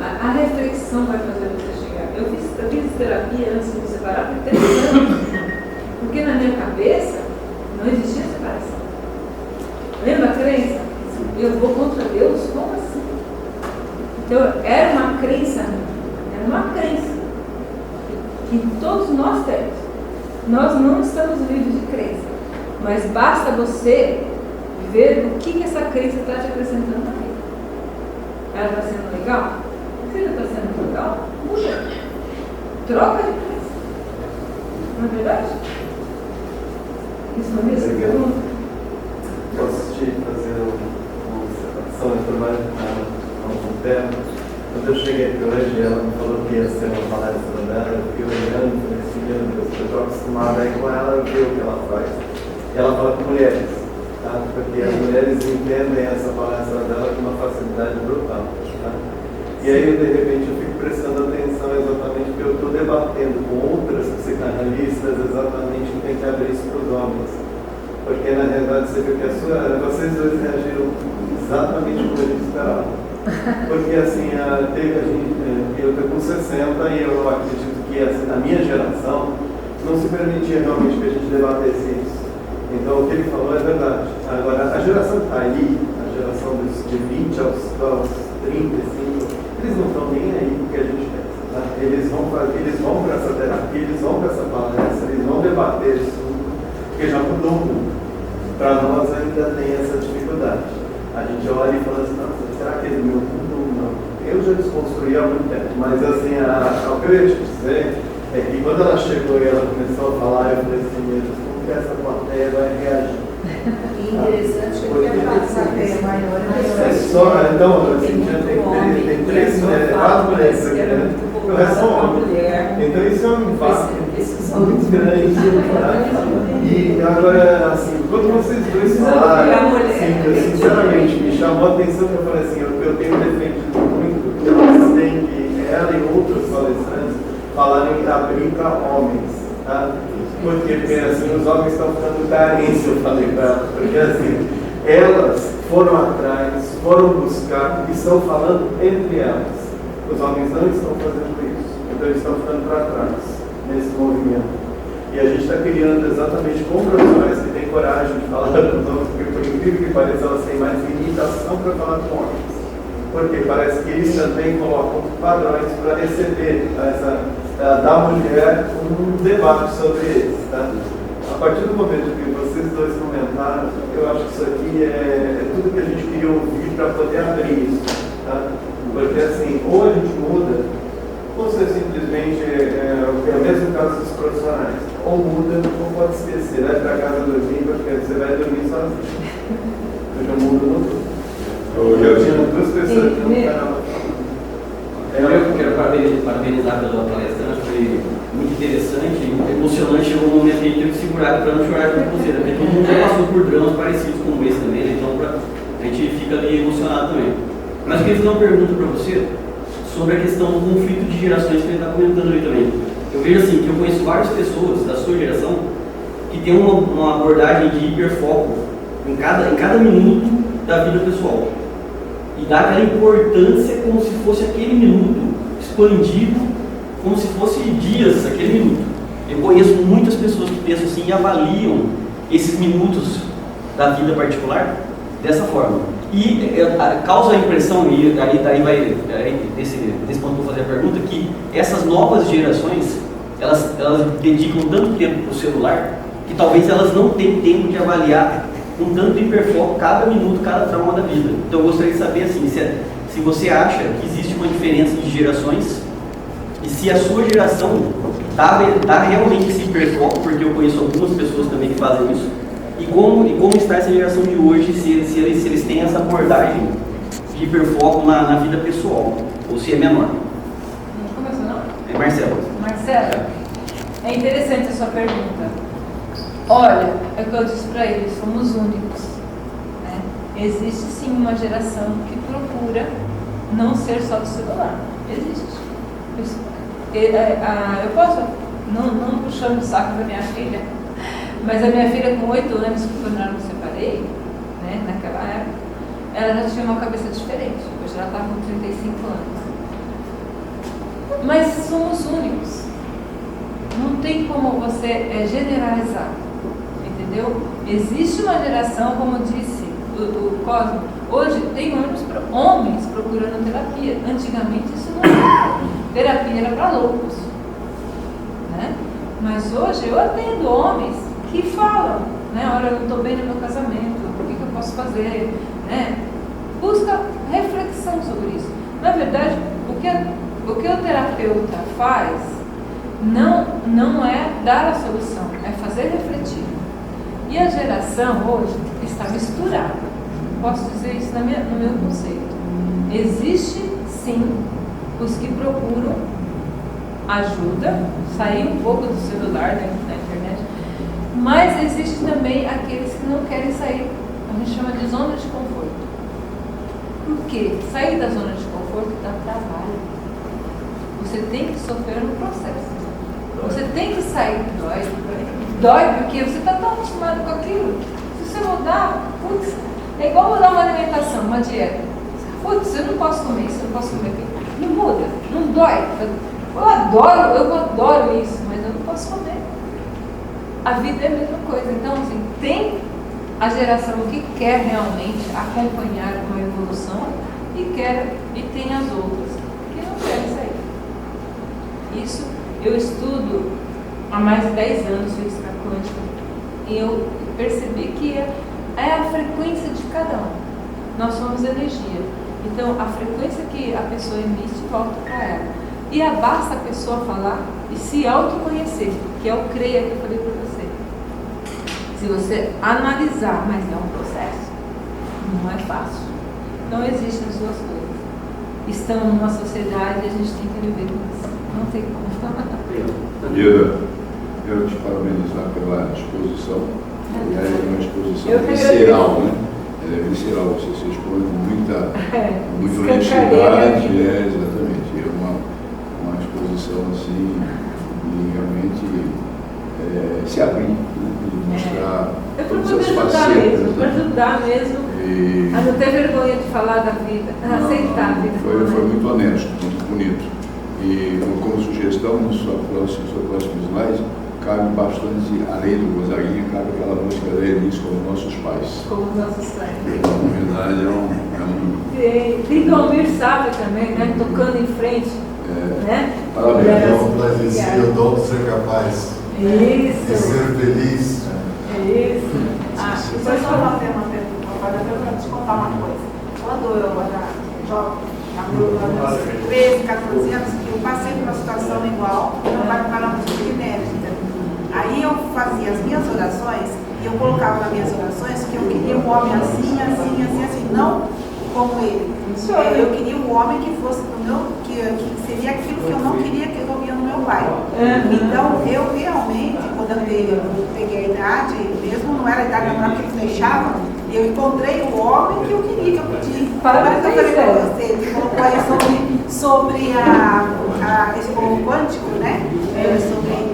A reflexão vai fazer você chegar. Eu fiz terapia antes de me separar por 3 anos. Porque na minha cabeça não existia separação. Lembra a crença? Eu vou contra Deus? Como assim? Então, era uma crença minha. Era uma crença. Que todos nós temos. Nós não estamos livres de crença. Mas basta você ver o que essa crença está te acrescentando na vida. Ela está sendo legal? Se ela está sendo legal, muda. Troca de crença. Não é verdade? Isso não é essa pergunta? Posso te fazer uma observação? Eu trabalho há algum tempo. Quando eu cheguei aqui hoje, ela me falou que ia ser uma palestra dela. Eu fiquei olhando e falei assim, meu Deus, eu estou acostumada aí com ela, eu vi o que ela faz. E ela fala com mulheres. Tá? Porque as mulheres entendem essa palestra dela com uma facilidade brutal. Tá? E aí, de repente, eu fico prestando atenção exatamente porque eu estou debatendo com outras psicanalistas exatamente que tem que abrir isso para os homens. Porque, na realidade, você vê que vocês dois reagiram exatamente como a gente esperava. Porque, assim, eu estou com 60 e eu acredito que a minha geração não se permitia realmente que a gente debatesse isso. Então o que ele falou é verdade. Agora, a geração que está aí, a geração de 20 aos 35, eles não estão nem aí com o que a gente pensa. Tá? Eles vão para essa terapia, eles vão para essa palestra, eles vão debater isso, porque já mudou muito. Para nós ainda tem essa dificuldade. A gente olha e fala assim, nossa, será que é do meu mundo? Não. Eu já desconstruí há muito tempo, mas assim, o que eu ia te dizer é que quando ela chegou e ela começou a falar, eu falei assim, meu Deus, como que essa plateia vai reagir? Interessante que a plateia maior É só, então, assim, tem 4 mulheres aqui, né? O resto são homens. Então isso é um impacto muito grande. E agora, assim, quando vocês dois falaram, assim, sinceramente, me chamou a atenção que eu falei assim, eu tenho defendido muito que elas têm que, ela e outros palestrantes, falarem abrir para homens. Tá? Porque assim, os homens estão ficando carentes, eu falei para ela, porque assim, elas foram atrás, foram buscar, estão falando entre elas. Os homens não estão fazendo isso, então eles estão ficando para trás nesse movimento. E a gente está criando exatamente com profissionais que têm coragem de falar com os homens, porque por incrível que pareça, elas têm mais limitação para falar com homens. Porque parece que eles também colocam padrões para receber da mulher um debate sobre eles. Tá? A partir do momento que vocês dois comentaram, eu acho que isso aqui é tudo que a gente queria ouvir para poder abrir isso. Tá? Porque assim, ou a gente muda, ou você simplesmente, é o mesmo caso dos profissionais, ou muda, ou pode esquecer, vai para casa dormir, porque você vai dormir sozinho. Porque o mundo mudou. Eu tinha 2 pessoas que não estavam. Eu quero parabenizar pela palestra, foi muito interessante, emocionante. Chegou um momento que a gente teve que segurar para não chorar com você, porque todo mundo já passou por dramas parecidos como esse também, né? Então a gente fica ali emocionado também. Mas eu queria fazer uma pergunta para você sobre a questão do conflito de gerações que ele está comentando ali também. Eu vejo assim, que eu conheço várias pessoas da sua geração que tem uma abordagem de hiperfoco em cada minuto da vida pessoal. E dá aquela importância como se fosse aquele minuto expandido, como se fosse dias aquele minuto. Eu conheço muitas pessoas que pensam assim e avaliam esses minutos da vida particular dessa forma. E causa a impressão, e daí vai, nesse ponto eu vou fazer a pergunta, que essas novas gerações, elas dedicam tanto tempo para o celular, que talvez elas não tenham tempo de avaliar com tanto hiperfoco cada minuto, cada trauma da vida. Então eu gostaria de saber assim, se você acha que existe uma diferença de gerações, e se a sua geração dá realmente esse hiperfoco, porque eu conheço algumas pessoas também que fazem isso, e como está essa geração de hoje, se eles têm essa abordagem de hiperfoco na vida pessoal, ou se é menor. Não começou não? É Marcelo. Marcelo, é interessante a sua pergunta. Olha, é o que eu disse para eles, somos únicos. Né? Existe sim uma geração que procura não ser só do celular. Existe. Eu posso, não puxando o saco da minha filha, mas a minha filha com 8 anos, quando eu me separei, né, naquela época, ela já tinha uma cabeça diferente. Hoje ela está com 35 anos. Mas somos únicos. Não tem como você generalizar. Entendeu? Existe uma geração, como disse o Cosmo, hoje tem homens procurando terapia. Antigamente isso não era. Terapia era para loucos. Né? Mas hoje eu atendo homens que falam, né? Olha, eu não estou bem no meu casamento, o que eu posso fazer? Né? Busca reflexão sobre isso. Na verdade, o que o terapeuta faz não é dar a solução, é fazer refletir. E a geração hoje está misturada. Posso dizer isso no meu conceito. Existe sim os que procuram ajuda, sair um pouco do celular, da internet, mas existe também aqueles que não querem sair, a gente chama de zona de conforto. Por quê? Sair da zona de conforto dá trabalho. Você tem que sofrer no processo. Você tem que sair, dói porque você está tão acostumado com aquilo. Se você mudar, putz, é igual mudar uma alimentação, uma dieta. Putz, eu não posso comer isso, eu não posso comer aquilo. Não muda, não dói. Eu adoro isso, mas eu não posso comer. a vida é a mesma coisa. Então, assim, tem a geração que quer realmente acompanhar uma evolução e tem as outras que não querem sair. Isso eu estudo há mais de 10 anos física quântica e eu percebi que é a frequência de cada um. Nós somos energia. Então, a frequência que a pessoa emite volta para ela. E basta a pessoa falar e se autoconhecer, que é o CREA que eu falei para você. Se você analisar, mas é um processo, não é fácil. Não existem as duas coisas. Estamos numa sociedade e a gente tem que viver com isso. Não tem como. Ida, quero te parabenizar pela exposição. E aí é uma exposição visceral, né? Ela é visceral, você se expõe com muita honestidade, exatamente. É uma exposição assim, e realmente se abrir, né? E mostrar todas as facetas. Para ajudar mesmo a não ter vergonha de falar da vida, a aceitar a vida. Foi muito honesto, muito bonito. E como sugestão, no seu próximo slide, cabe bastante, além do Gonzaguinha, cabe aquela música da Elis, como nossos pais. Como nossos pais. Na verdade, Tem do Almir Sabe também, né? Tocando em frente. Né? Parabéns. É o dom de ser capaz. Isso. De ser feliz. Isso. Depois eu vou ter uma pergunta, agora eu vou te contar uma coisa. Quando eu era jovem, há 13, 14 anos, eu passei por uma situação igual, meu pai era muito enérgica. Aí eu fazia as minhas orações e eu colocava nas minhas orações que eu queria um homem assim, assim, assim, assim, não como ele. Eu queria um homem que fosse do meu, que seria aquilo que eu não queria que eu via no meu pai. Então eu realmente, quando eu peguei a idade, mesmo não era a idade natural que ele deixava, eu encontrei o homem que eu queria, que eu pedi. Parece que eu falei para você, ele colocou aí sobre esse povo quântico, né?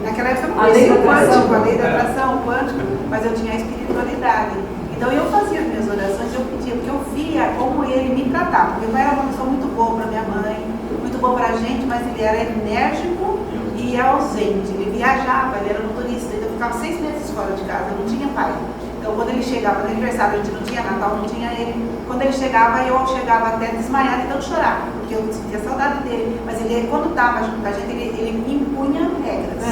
Naquela época eu não conhecia o quântico, a lei da atração, o quântico, mas eu tinha a espiritualidade. Então eu fazia as minhas orações, eu pedia, porque eu via como ele me tratava. Porque eu era uma pessoa muito boa para minha mãe, muito boa para a gente, mas ele era enérgico e ausente. Ele viajava, ele era motorista, então eu ficava 6 meses fora de casa, eu não tinha pai. Então quando ele chegava, no aniversário a gente não tinha Natal, não tinha ele. Quando ele chegava, eu chegava até desmaiada e então chorar, porque eu sentia saudade dele. Mas ele, quando estava junto com a gente, ele impunha regras.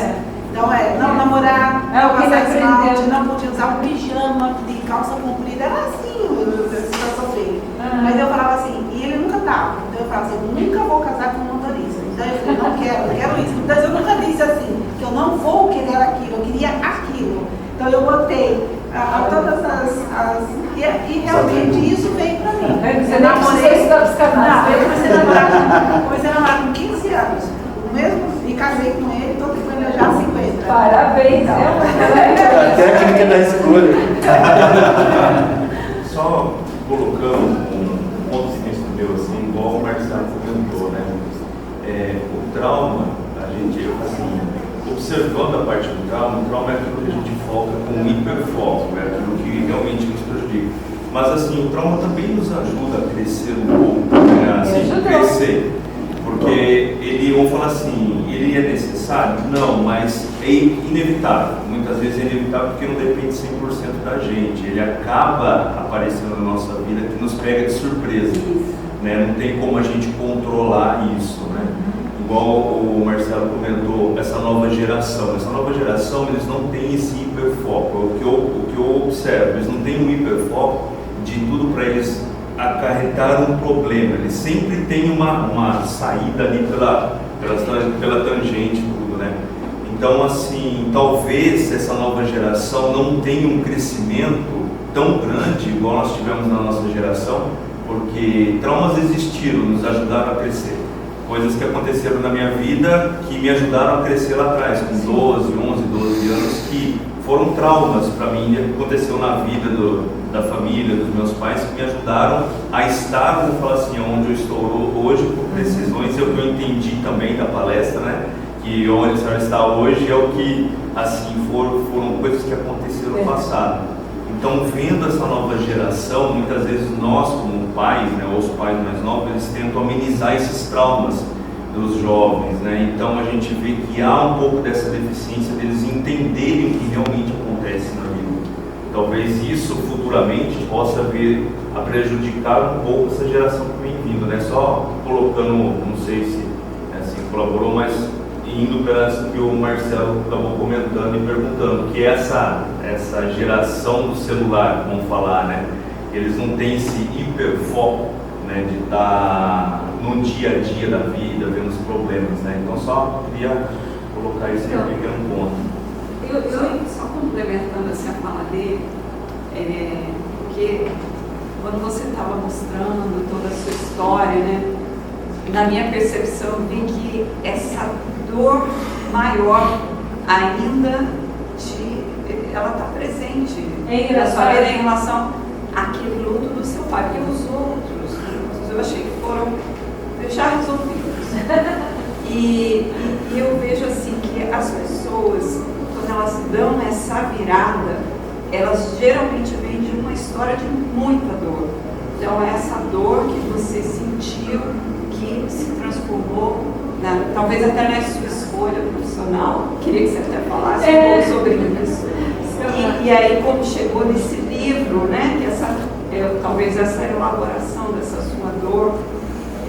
Então não namorar, não passar esmalte, não podia usar um pijama de calça comprida, era assim a situação dele. Mas eu falava assim, e ele nunca estava. Então eu falava assim, eu nunca vou casar com um motorista. Então eu falei, não quero isso. Então eu nunca disse assim, que eu não vou querer aquilo, eu queria aquilo. Então eu botei todas e realmente isso veio pra mim. Você namorei, comecei a namorar com 15 anos. Mesmo, e casei com ele, estou ficando já 50. Parabéns, A técnica da escolha. Só colocando um ponto de vista meu, assim, igual o Marcelo comentou, né? O trauma, a gente, assim, observando a parte do trauma, o trauma é aquilo que a gente foca com um hiperfoco, é aquilo que realmente nos prejudica. Mas, assim, o trauma também nos ajuda a crescer um pouco, né? Assim, crescer. Porque vamos falar assim, ele é necessário? Não, mas é inevitável. Muitas vezes é inevitável porque não depende 100% da gente. Ele acaba aparecendo na nossa vida que nos pega de surpresa. Né? Não tem como a gente controlar isso. Né? Igual o Marcelo comentou, essa nova geração, eles não têm esse hiperfoco. O que eu observo, eles não têm um hiperfoco de tudo para eles acarretar um problema. Eles sempre têm uma saída ali pela tangente, tudo, né? Então, assim, talvez essa nova geração não tenha um crescimento tão grande igual nós tivemos na nossa geração, porque traumas existiram, nos ajudaram a crescer. Coisas que aconteceram na minha vida que me ajudaram a crescer lá atrás, com 12, 11, 12 anos, que foram traumas para mim, que aconteceu na vida da família, dos meus pais, que me ajudaram a estar, vamos falar assim, onde eu estou hoje, por decisões, é o que eu entendi também da palestra, né? Que onde a senhora está hoje é o que, assim, foram coisas que aconteceram no passado. Então, vendo essa nova geração, muitas vezes nós, como pais, né, ou os pais mais novos, eles tentam amenizar esses traumas. dos jovens, né? Então a gente vê que há um pouco dessa deficiência deles entenderem o que realmente acontece na vida. Talvez isso futuramente possa vir a prejudicar um pouco essa geração que vem vindo, né? Só colocando, não sei se assim colaborou, mas indo para isso que o Marcelo acabou comentando e perguntando, que essa geração do celular, vamos falar, né? Eles não têm esse hiperfoco, né, de estar no dia a dia da vida, vendo os problemas, né? Então só queria colocar esse pequeno ponto. Eu só complementando assim, a fala dele, porque quando você estava mostrando toda a sua história, né, na minha percepção eu vi que essa dor maior ainda ela está presente na sua vida em relação àquele luto do seu pai, porque os outros eu achei que foram já resolvidos. E eu vejo assim que as pessoas, quando elas dão essa virada, elas geralmente vêm de uma história de muita dor. Então essa dor que você sentiu, que se transformou, talvez até na sua escolha profissional, queria que você até falasse um pouco sobre isso. E aí como chegou nesse livro, né, que talvez essa elaboração dessa sua dor,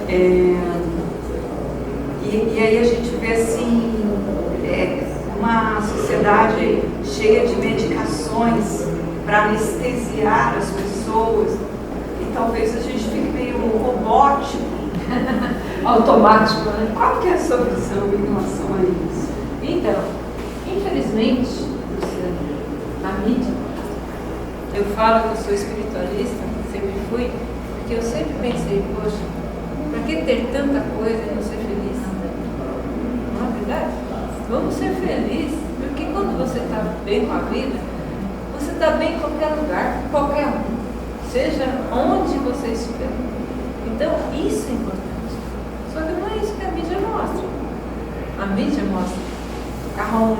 e aí a gente vê assim, uma sociedade cheia de medicações para anestesiar as pessoas, e talvez a gente fique meio robótico, automático, né? Qual que é a sua visão em relação a isso? Então, infelizmente, na mídia, eu falo que eu sou espiritualista, sempre fui, porque eu sempre pensei, poxa, para que ter tanta coisa e não ser feliz? Não é verdade? Vamos ser felizes, porque quando você está bem com a vida, você está bem em qualquer lugar, qualquer um, seja onde você estiver. Então, isso é importante. Só que não é isso que a mídia mostra. A mídia mostra carrões,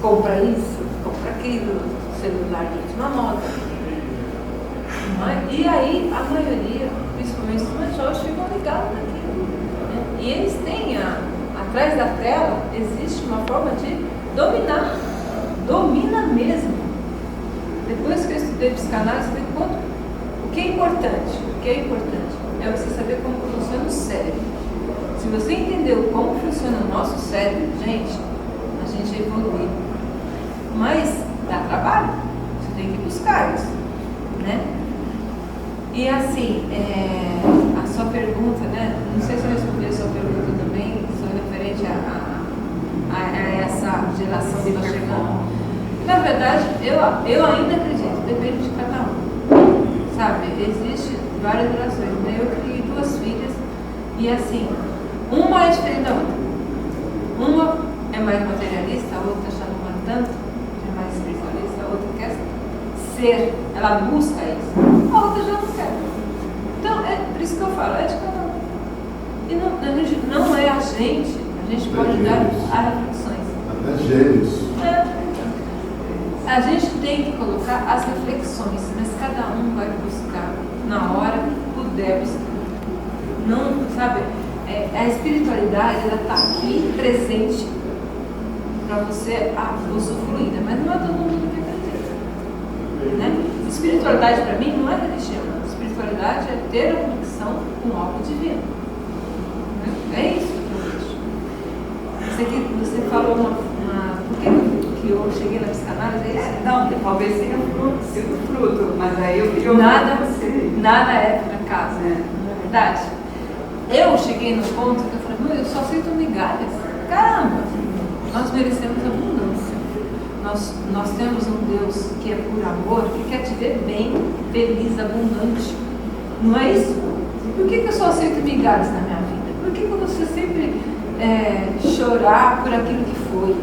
compra isso, compra aquilo, celular de última moda. E aí, a maioria, principalmente os mais jovens, ficam ligados naquilo. Né? E eles têm, atrás da tela, existe uma forma de dominar. Domina mesmo. Depois que eu estudei psicanálise, eu vi o que é importante. O que é importante é você saber como funciona o cérebro. Se você entendeu como funciona o nosso cérebro, a gente evolui. Mas dá trabalho. Você tem que buscar isso. Né? E assim, a sua pergunta, né? Não sei se eu respondi a sua pergunta também, referente a essa geração que está chegando. Na verdade, eu ainda acredito, depende de cada um. Sabe, existem várias gerações. Né? Eu criei 2 filhas e assim, uma é diferente da outra. Uma é mais materialista, a outra já não é tanto, é mais espiritualista, a outra quer ser, ela busca isso, a outra já não quer. Então, é por isso que eu falo, é de cada um. E não é a gente pode dar as reflexões. Até gênios. A gente tem que colocar as reflexões, mas cada um vai buscar na hora que puder buscar. Não, sabe, a espiritualidade, ela está aqui presente para você usufruir, mas não é todo mundo que acredita. Né? Espiritualidade para mim não é religião. Espiritualidade é ter a conexão com algo divino. Né? É isso que eu vejo. Você falou por que eu cheguei na psicanálise? É isso? Não, que talvez tenha sido fruto, mas aí eu queria nada é por acaso, não é verdade? Eu cheguei no ponto que eu falei, eu só aceito migalhas. Caramba, nós merecemos abundância. Nós temos um Deus que é por amor, que quer te ver bem, feliz, abundante. Não é isso? Por que eu só aceito migalhas na minha vida? Por que você sempre chorar por aquilo que foi?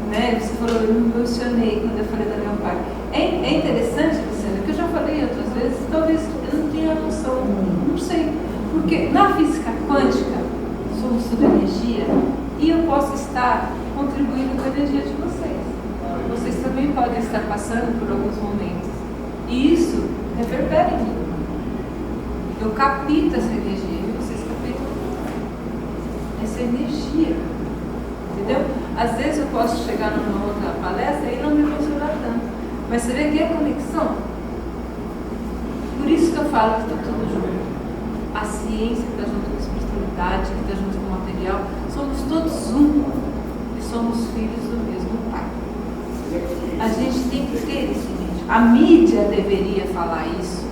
Né? Você falou, eu me emocionei quando eu falei da meu pai. É interessante, Luciana, que eu já falei outras vezes, talvez eu não tenha noção, não sei. Porque na física quântica, somos tudo energia, e eu posso estar contribuindo com a energia de vocês. Vocês também podem estar passando por alguns momentos. E isso reverbera em mim. Eu capto essa energia e vocês captam. essa energia, entendeu? Às vezes eu posso chegar numa outra palestra e não me emocionar tanto, mas você vê que é conexão. Por isso que eu falo que está tudo junto. A ciência está junto com a espiritualidade, que está junto com o material, somos todos um e somos filhos do mesmo Pai. A gente tem que ter isso em mente. A mídia deveria falar isso.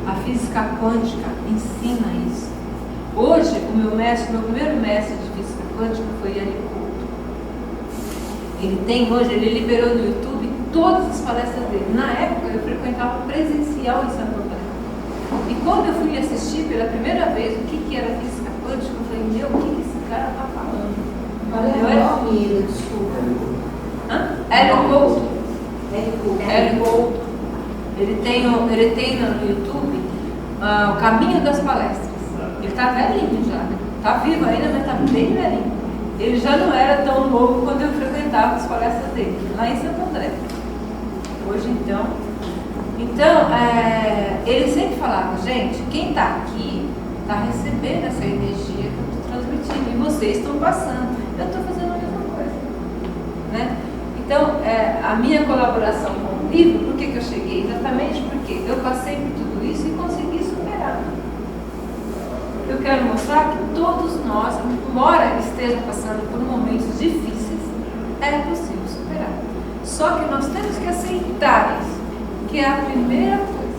A física quântica ensina isso. Hoje, o meu primeiro mestre de física quântica foi Yannick Couto. Ele liberou no YouTube todas as palestras dele. Na época, eu frequentava presencial em Santo André. E quando eu fui assistir pela primeira vez o que era física quântica, eu falei, meu, o que esse cara está falando? Qual é o nome dele? Desculpa. Hélio Couto. Ele tem no YouTube o Caminho das Palestras. Ele está velhinho já, né? Está vivo ainda, mas está bem velhinho. Ele já não era tão novo quando eu frequentava as palestras dele, lá em Santo André. Hoje então, ele sempre falava, gente, quem está aqui está recebendo essa energia que eu estou transmitindo, e vocês estão passando. Eu estou fazendo a mesma coisa, né? Então, a minha colaboração com o livro, por que eu cheguei? Exatamente porque eu passei por tudo isso e consegui superar. Eu quero mostrar que todos nós, embora estejam passando por momentos difíceis, é possível superar. Só que nós temos que aceitar isso, que é a primeira coisa.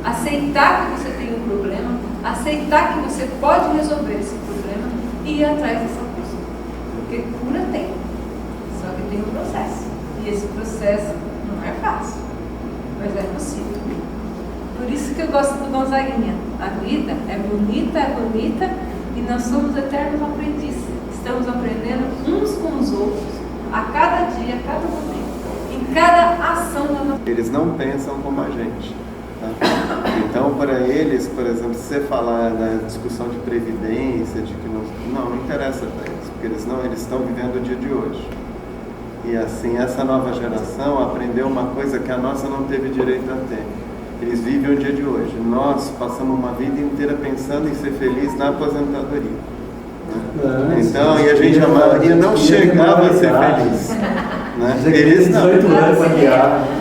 Aceitar que você tem um problema, aceitar que você pode resolver esse problema e ir atrás dessa cura. Porque cura tem, só que tem um processo. E esse processo não é fácil, mas é possível. Por isso que eu gosto do Gonzaguinha. A vida é bonita e nós somos eternos aprendizes. Estamos aprendendo uns com os outros, a cada dia, a cada momento, em cada ação da nossa vida. Eles não pensam como a gente. Tá? Então, para eles, por exemplo, se você falar da discussão de previdência, de que não interessa para eles, porque eles estão vivendo o dia de hoje. E assim, essa nova geração aprendeu uma coisa que a nossa não teve direito a ter. Eles vivem o dia de hoje. Nós passamos uma vida inteira pensando em ser feliz na aposentadoria. Né? Então, e a maioria não chegava a ser feliz. Né? Eles não.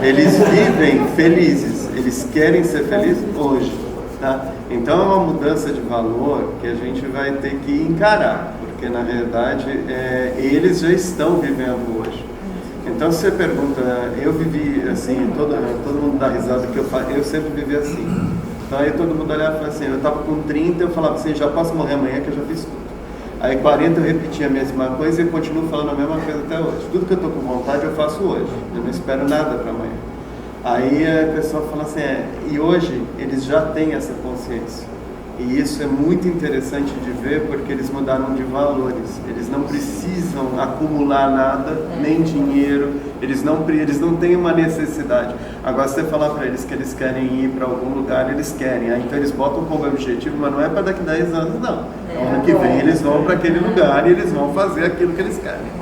Eles vivem felizes. Eles querem ser felizes hoje. Tá? Então, é uma mudança de valor que a gente vai ter que encarar. Porque, na verdade, eles já estão vivendo hoje. Então, se você pergunta, eu vivi assim, todo mundo dá risada que eu sempre vivi assim. Então, aí todo mundo olhava e falava assim, eu estava com 30, eu falava assim, já posso morrer amanhã que eu já fiz tudo. Aí 40 eu repetia a mesma coisa e eu continuo falando a mesma coisa até hoje. Tudo que eu estou com vontade eu faço hoje, eu não espero nada para amanhã. Aí a pessoa fala assim, e hoje eles já têm essa consciência. E isso é muito interessante de ver porque eles mudaram de valores. Eles não precisam acumular nada, nem dinheiro, eles não têm uma necessidade. Agora, se você falar para eles que eles querem ir para algum lugar, eles querem. Aí, então eles botam como objetivo, mas não é para daqui a 10 anos, não. Ano que vem eles vão para aquele lugar e eles vão fazer aquilo que eles querem.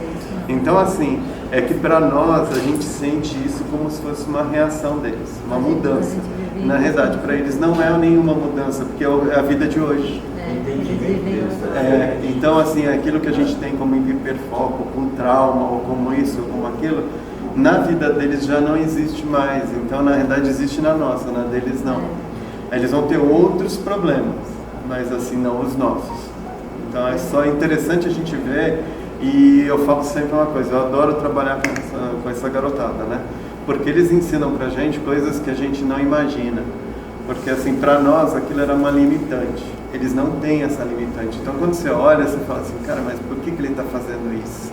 Então, assim, é que para nós a gente sente isso como se fosse uma reação deles, uma mudança. Na verdade, para eles não é nenhuma mudança, porque é a vida de hoje. Então, assim, aquilo que a gente tem como hiperfoco, com trauma, ou como isso, ou como aquilo, na vida deles já não existe mais. Então, na verdade, existe na nossa, na deles não. Eles vão ter outros problemas, mas assim, não os nossos. Então, é só interessante a gente ver. E eu falo sempre uma coisa, eu adoro trabalhar com essa garotada, né? Porque eles ensinam pra gente coisas que a gente não imagina. Porque assim, pra nós aquilo era uma limitante. Eles não têm essa limitante. Então quando você olha, você fala assim, cara, mas por que ele tá fazendo isso?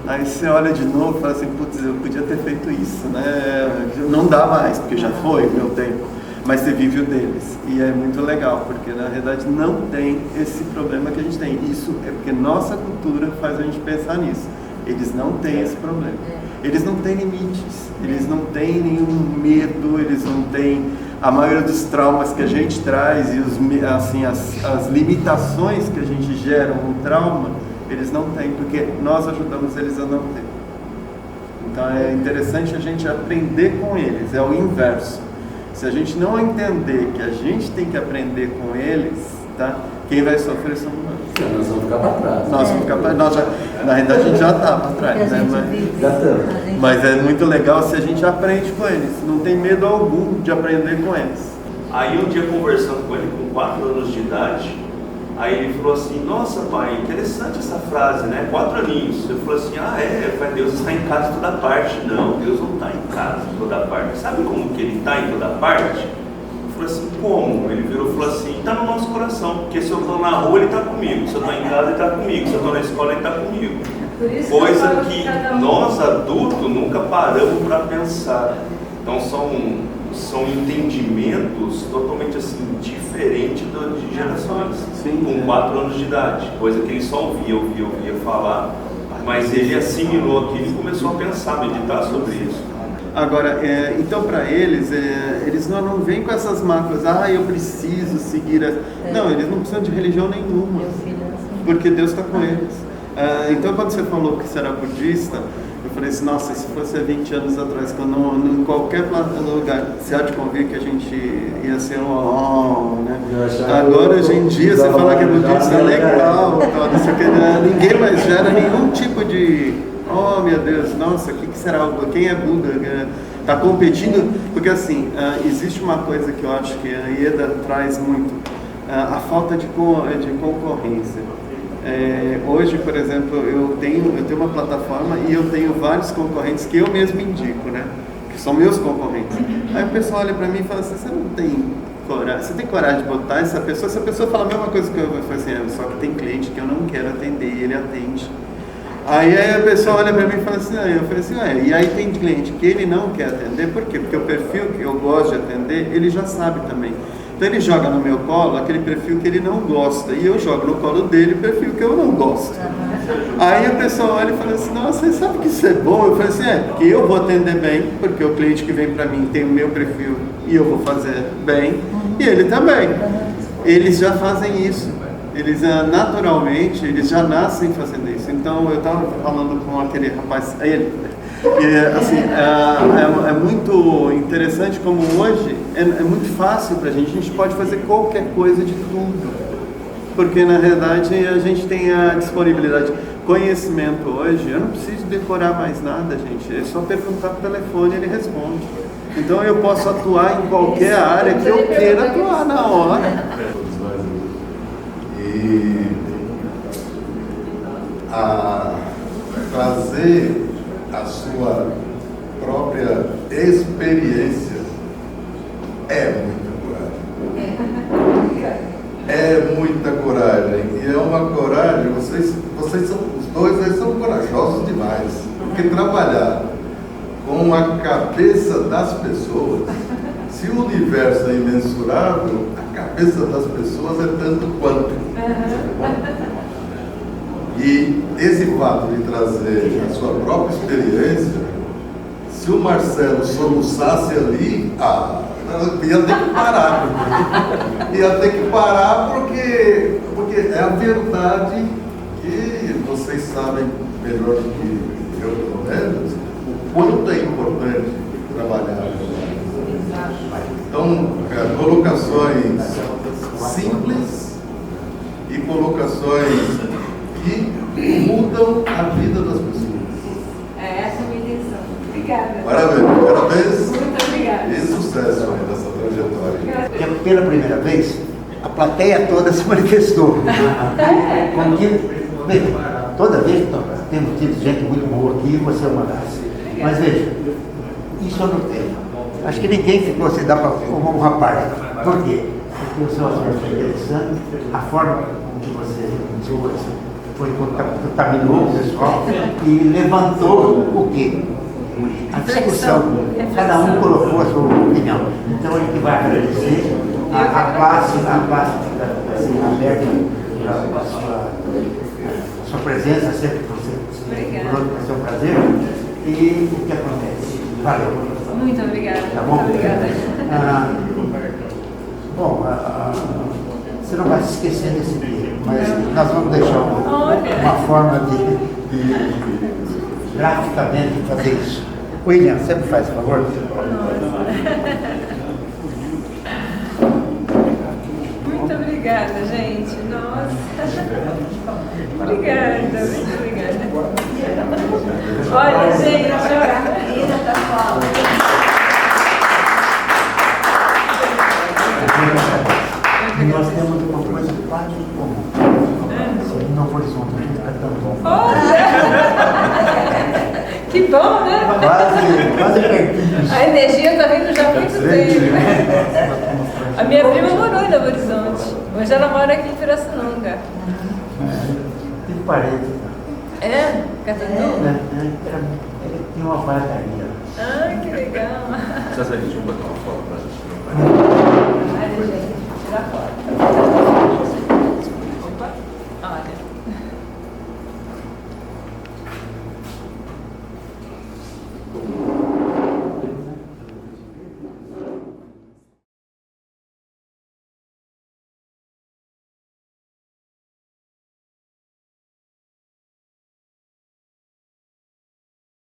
Aí você olha de novo e fala assim, putz, eu podia ter feito isso, né? Não dá mais, porque já foi o meu tempo. Mas você vive o deles. E é muito legal, porque na verdade não tem esse problema que a gente tem. Isso é porque nossa cultura faz a gente pensar nisso. Eles não têm esse problema. Eles não têm limites, eles não têm nenhum medo, eles não têm a maioria dos traumas que a gente traz e as limitações que a gente gera no trauma, eles não têm, porque nós ajudamos eles a não ter. Então é interessante a gente aprender com eles, é o inverso. Se a gente não entender que a gente tem que aprender com eles, tá? Quem vai sofrer somos nós. Nós vamos ficar para trás. Nós vamos ficar para trás. Na realidade, a gente já está para trás, né? Já estamos. Mas é muito legal se a gente aprende com eles. Não tem medo algum de aprender com eles. Aí um dia conversando com ele, com 4 anos de idade, aí ele falou assim, nossa pai, interessante essa frase, né? 4 aninhos. Eu falei assim, pai, Deus está em casa em toda parte. Não, Deus não está em casa em toda parte. Sabe como que ele está em toda parte? Eu falei assim, como? Ele virou e falou assim, está no nosso coração, porque se eu estou na rua, ele está comigo, se eu estou em casa, ele está comigo, se eu estou na escola, ele está comigo. Coisa que nós adultos nunca paramos para pensar. Então são entendimentos totalmente assim, diferentes de gerações. Sim. Com 4 anos de idade, coisa que ele só ouvia falar, mas ele assimilou aquilo e começou a pensar, meditar sobre isso. Agora, então para eles não vêm com essas marcas, eu preciso seguir Não, eles não precisam de religião nenhuma, porque Deus está com eles. Então quando você falou que você era budista, eu falei assim, nossa, se fosse há 20 anos atrás, quando em qualquer lugar se há de convir que a gente ia ser né? Agora, hoje em dia, você fala que é budista, é legal, não sei o que, ninguém mais gera nenhum tipo de, oh meu Deus, nossa, o que será? Quem é Buda? Está competindo, porque assim, existe uma coisa que eu acho que a Ieda traz muito, a falta de concorrência. Hoje, por exemplo, eu tenho uma plataforma e eu tenho vários concorrentes que eu mesmo indico, né? Que são meus concorrentes. Aí o pessoal olha pra mim e fala assim, você não tem coragem, você tem coragem de botar essa pessoa? Se a pessoa fala a mesma coisa que eu falo assim, só que tem cliente que eu não quero atender e ele atende. Aí a pessoa olha pra mim e fala assim, eu falei assim, e aí tem cliente que ele não quer atender, por quê? Porque o perfil que eu gosto de atender, ele já sabe também. Então ele joga no meu colo aquele perfil que ele não gosta, e eu jogo no colo dele o perfil que eu não gosto. Aí a pessoa olha e fala assim, nossa, você sabe que isso é bom? Eu falei assim, porque eu vou atender bem, porque o cliente que vem pra mim tem o meu perfil e eu vou fazer bem, e ele também. Eles já fazem isso, eles naturalmente, eles já nascem fazendo isso. Então eu estava falando com aquele rapaz, assim, é muito interessante como hoje é muito fácil para a gente pode fazer qualquer coisa de tudo, porque na realidade a gente tem a disponibilidade. Conhecimento hoje, eu não preciso decorar mais nada, gente, é só perguntar por telefone e ele responde. Então eu posso atuar em qualquer área que eu queira atuar na hora. E trazer a sua própria experiência é muita coragem. É muita coragem. E é uma coragem, vocês são, os dois são corajosos demais. Porque trabalhar com a cabeça das pessoas, se o universo é imensurável, a cabeça das pessoas é tanto quanto. E esse fato de trazer a sua própria experiência, se o Marcelo soluçasse ali, ia ter que parar. Ia ter que parar porque é a verdade que vocês sabem melhor do que eu, pelo menos, o quanto é importante trabalhar. Então, colocações simples e colocações que mudam a vida das pessoas. Essa é a minha intenção. Obrigada. Parabéns. Muito obrigada. E sucesso aí nessa trajetória. Pela primeira vez, a plateia toda se manifestou. Toda vez temos tido gente muito boa aqui e você é uma das. Mas veja, isso eu não tenho. Acho que ninguém ficou se dar para um rapaz. Por quê? Porque o seu assunto é interessante, a forma como que você foi contaminou o pessoal e levantou o quê? A discussão. Cada um colocou a sua opinião. Então a gente vai agradecer a classe assim, aberta, a sua presença sempre que você vai ser um prazer. E o que acontece? Valeu. Muito obrigada. Tá bom? Muito obrigada. Você não vai se esquecer desse dia, mas nós vamos deixar uma forma de graficamente fazer isso. William, você me faz favor? Muito obrigada, gente. Nossa. Obrigada, muito obrigada. Olha, gente, Ainda tá falando. Nós temos uma coisa quase em comum. Se não for isso, a gente fica tão bom. olha! Que bom, né? Quase pertinho. A energia está vindo já há muito tempo. A minha prima morou em Novo Horizonte. Hoje ela mora aqui em Pirassununga. Tem parede. É? Catanduva? Ele tinha uma padaria. Ah, que legal. Deixa eu botar uma foto pra gente. Olha, gente, tirar foto.